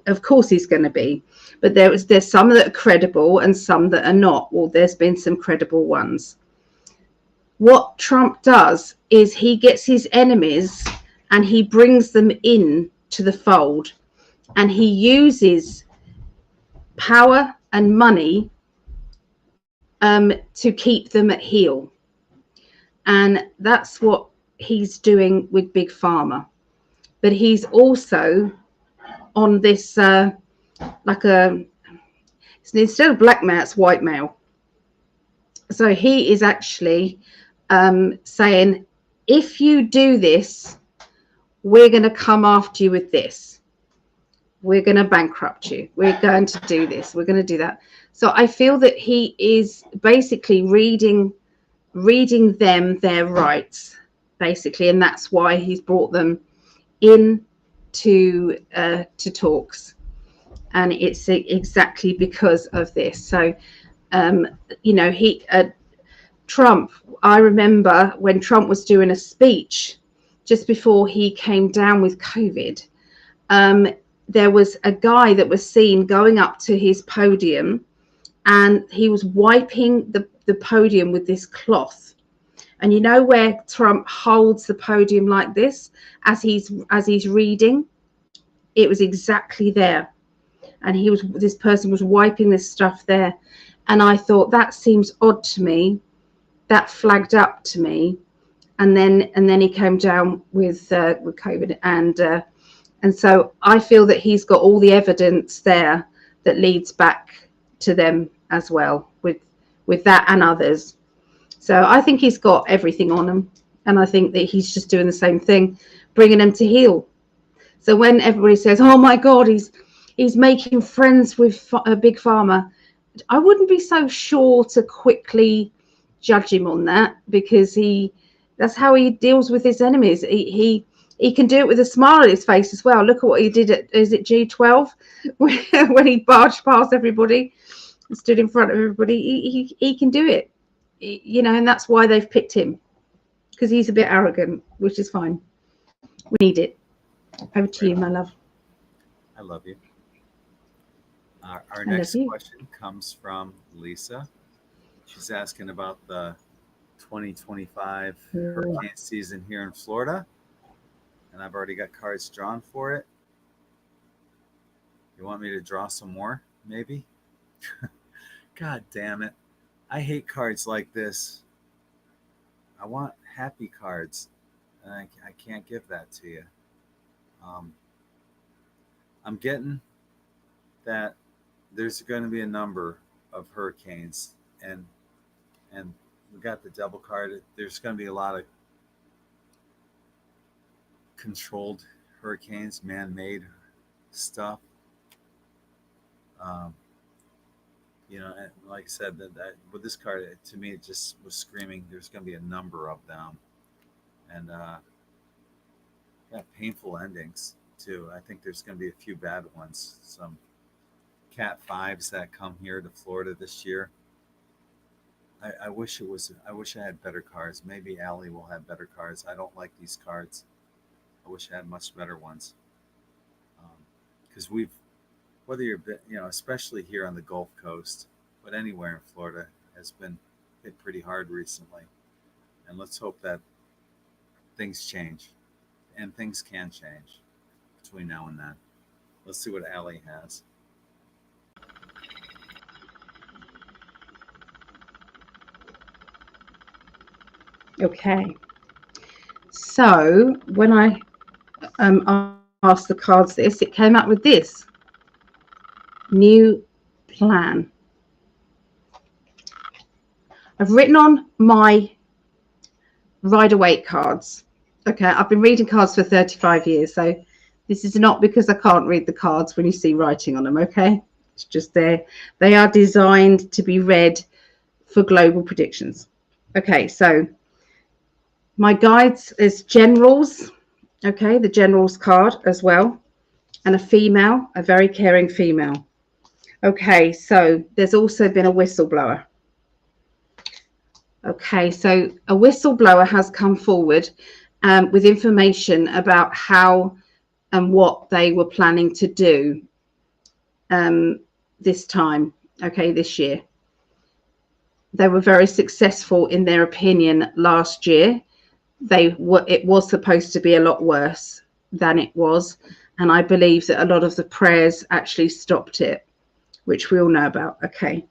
[SPEAKER 2] of course he's going to be. But there's some that are credible and some that are not. Well, there's been some credible ones. What Trump does is he gets his enemies and he brings them in to the fold, and he uses power and money to keep them at heel. And that's what he's doing with Big Pharma. But he's also on this instead of blackmail, it's whitemail. So he is actually saying, if you do this, we're going to come after you with this. We're going to bankrupt you. We're going to do this. We're going to do that. So I feel that he is basically reading them their rights, basically, and that's why he's brought them in to talks. And it's exactly because of this. So Trump, I remember when Trump was doing a speech just before he came down with COVID, there was a guy that was seen going up to his podium, and he was wiping the podium with this cloth. And where Trump holds the podium like this as he's reading? It was exactly there. And this person was wiping this stuff there. And I thought, that seems odd to me. That flagged up to me. And then he came down with COVID, and so I feel that he's got all the evidence there that leads back to them as well, with that and others. So I think he's got everything on him, and I think that he's just doing the same thing, bringing them to heel. So when everybody says, "Oh my God, he's making friends with Big Pharma," I wouldn't be so sure to quickly judge him on that, because that's how he deals with his enemies. He can do it with a smile on his face as well. Look at what he did at, is it G12, when he barged past everybody and stood in front of everybody. He can do it, and that's why they've picked him, because he's a bit arrogant, which is fine. We need it. Over to you, my love.
[SPEAKER 1] I love you. Our
[SPEAKER 2] I
[SPEAKER 1] next
[SPEAKER 2] love you.
[SPEAKER 1] question comes from Lisa. She's asking about the 2025 hurricane season here in Florida, and I've already got cards drawn for it. You want me to draw some more, maybe? God damn it. I hate cards like this. I want happy cards, and I can't give that to you. I'm getting that there's going to be a number of hurricanes, and we got the devil card. There's going to be a lot of controlled hurricanes, man-made stuff. And like I said, that with this card, to me, it just was screaming. There's going to be a number of them, and painful endings too. I think there's going to be a few bad ones. Some Cat 5s that come here to Florida this year. I wish I had better cards. Maybe Ali will have better cards. I don't like these cards. I wish I had much better ones. Because whether you're, especially here on the Gulf Coast, but anywhere in Florida, has been hit pretty hard recently. And let's hope that things change, and things can change between now and then. Let's see what Ali has.
[SPEAKER 2] Okay. So when I asked the cards this, it came up with this new plan. I've written on my Rider-Waite cards. Okay, I've been reading cards for 35 years, so this is not because I can't read the cards when you see writing on them, okay? It's just there. They are designed to be read for global predictions. Okay, so my guides is generals, okay, the generals card as well, and a female, a very caring female. Okay, so there's also been a whistleblower. Okay, so a whistleblower has come forward with information about how and what they were planning to do this time, okay, this year. They were very successful in their opinion last year. It was supposed to be a lot worse than it was, and I believe that a lot of the prayers actually stopped it, which we all know about. Okay,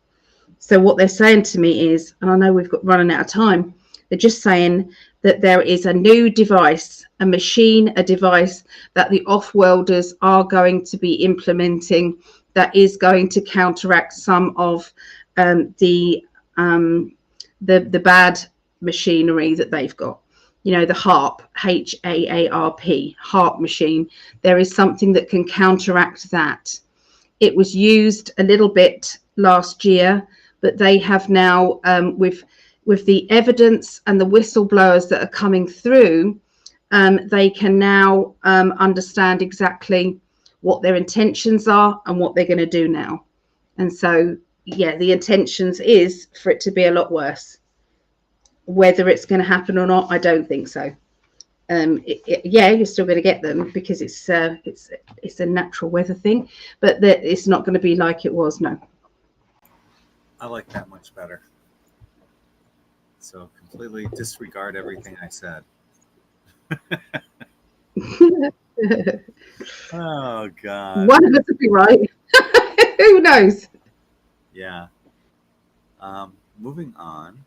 [SPEAKER 2] so what they're saying to me is, and I know we've got running out of time, they're just saying that there is a new device, a device that the off-worlders are going to be implementing that is going to counteract some of the bad machinery that they've got. You know, the HAARP, HAARP, HAARP machine. There is something that can counteract that. It was used a little bit last year, but they have now, with the evidence and the whistleblowers that are coming through, they can now understand exactly what their intentions are and what they're going to do now. And so, yeah, the intentions is for it to be a lot worse. Whether it's going to happen or not, I don't think so. You're still going to get them because it's a natural weather thing, but it's not going to be like it was. No.
[SPEAKER 1] I like that much better. So completely disregard everything I said. Oh God.
[SPEAKER 2] One of us would be right. Who knows?
[SPEAKER 1] Yeah. Moving on.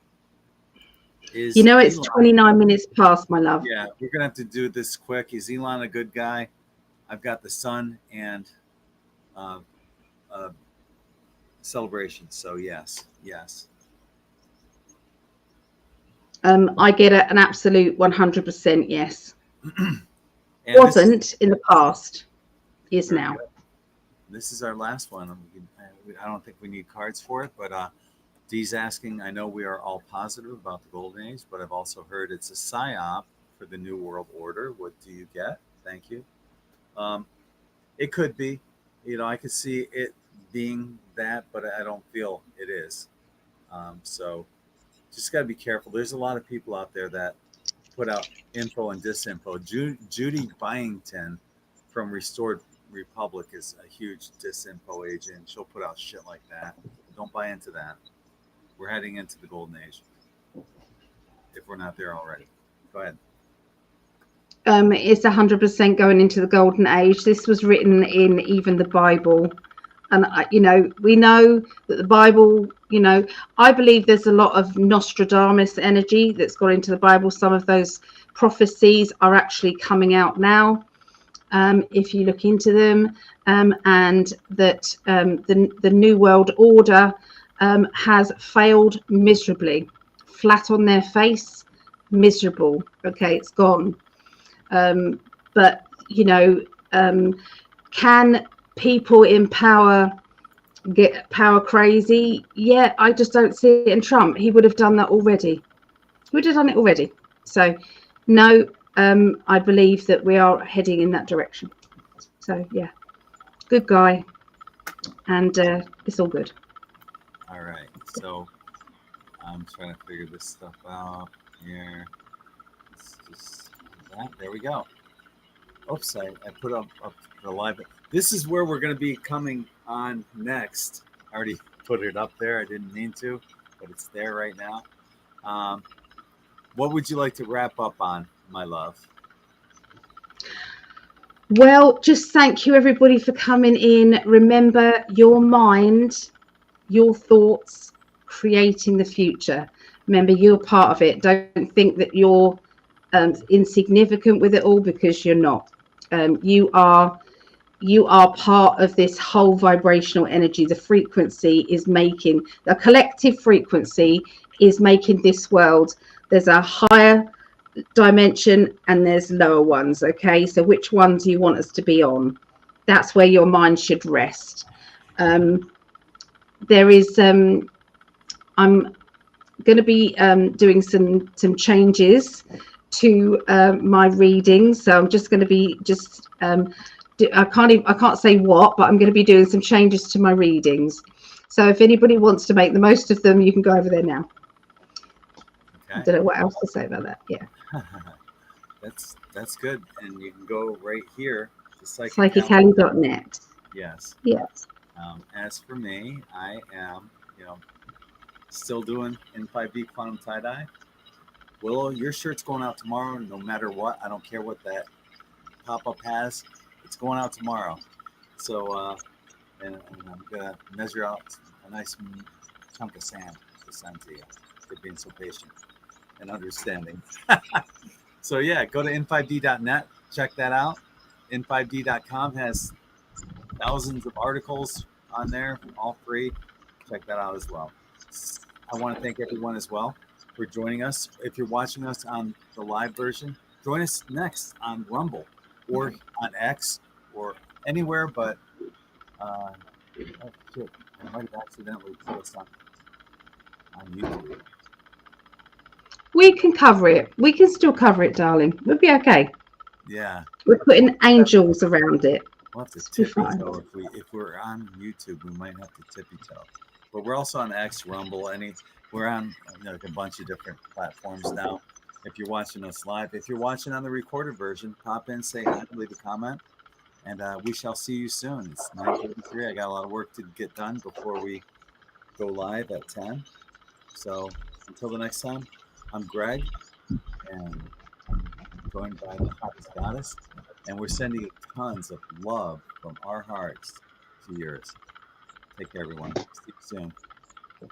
[SPEAKER 2] It's Elon, 29 minutes past, my love.
[SPEAKER 1] Yeah, we're gonna have to do this quick. Is Elon a good guy? I've got the sun and celebration. So yes. I
[SPEAKER 2] get an absolute 100% yes. Wasn't in the past, is now.
[SPEAKER 1] Good. This is our last one. I don't think we need cards for it, but Dee's asking, I know we are all positive about the Golden Age, but I've also heard it's a psyop for the New World Order. What do you get? Thank you. It could be. I could see it being that, but I don't feel it is. So just got to be careful. There's a lot of people out there that put out info and disinfo. Judy Byington from Restored Republic is a huge disinfo agent. She'll put out shit like that. Don't buy into that. We're heading into the golden age. If we're not there already. Go ahead.
[SPEAKER 2] It's 100% going into the golden age. This was written in even the Bible. And, we know that the Bible, I believe there's a lot of Nostradamus energy that's gone into the Bible. Some of those prophecies are actually coming out now, if you look into them, and that the New World Order has failed miserably, flat on their face, miserable. Okay, it's gone. But, can people in power get power crazy? Yeah, I just don't see it in Trump. He would have done that already. He would have done it already. So, no, I believe that we are heading in that direction. So, yeah, good guy. And it's all good.
[SPEAKER 1] All right. So, I'm trying to figure this stuff out here. It's just that. There we go. Oops, I put up the live. This is where we're going to be coming on next. I already put it up there. I didn't mean to, but it's there right now. What would you like to wrap up on, my love?
[SPEAKER 2] Well, just thank you, everybody, for coming in. Remember, your mind, your thoughts, creating the future. Remember, you're part of it. Don't think that you're insignificant with it all, because you're not. You are part of this whole vibrational energy. The frequency is making, the collective frequency is making this world. There's a higher dimension and there's lower ones. Okay, so which one do you want us to be on? That's where your mind should rest. There is I'm going to be doing some changes to my readings, so I'm just going to be I can't say what, but I'm going to be doing some changes to my readings. So if anybody wants to make the most of them, you can go over there now.
[SPEAKER 1] Okay.
[SPEAKER 2] I don't know what else to say about that. Yeah.
[SPEAKER 1] That's good, and you can go right here to
[SPEAKER 2] PsychicAlly.net.
[SPEAKER 1] Yes.
[SPEAKER 2] Yes.
[SPEAKER 1] As for me, I am, still doing In5d quantum tie-dye. Willow, your shirt's going out tomorrow, no matter what. I don't care what that pop-up has. It's going out tomorrow. So, and I'm gonna measure out a nice chunk of sand to send to you for being so patient and understanding. So yeah, go to in5d.net, check that out. In5d.com has thousands of articles on there, all free. Check that out as well. I want to thank everyone as well for joining us. If you're watching us on the live version, join us next on Rumble or on X or anywhere, but oh shit, I might have accidentally put us on YouTube.
[SPEAKER 2] We can cover it. We can still cover it, darling. We'll be okay.
[SPEAKER 1] Yeah.
[SPEAKER 2] We're putting angels around it.
[SPEAKER 1] We'll have to tippy toe if we're on YouTube. We might have to tippy toe, but we're also on X, Rumble, we're on like a bunch of different platforms now. If you're watching us live, if you're watching on the recorded version, pop in, say hi, leave a comment, and we shall see you soon. It's 9:33. I got a lot of work to get done before we go live at 10. So until the next time, I'm Greg, and I'm joined by the hottest goddess, and we're sending you tons of love from our hearts to yours. Take care, everyone. See you soon.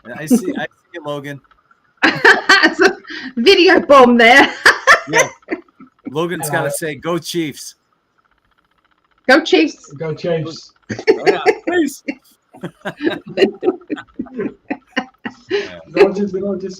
[SPEAKER 1] And I see you, Logan.
[SPEAKER 2] That's a video bomb there.
[SPEAKER 1] Yeah. Logan's got to say, "Go Chiefs."
[SPEAKER 2] Go Chiefs.
[SPEAKER 3] Go Chiefs.
[SPEAKER 1] Right on. Peace.
[SPEAKER 3] We don't just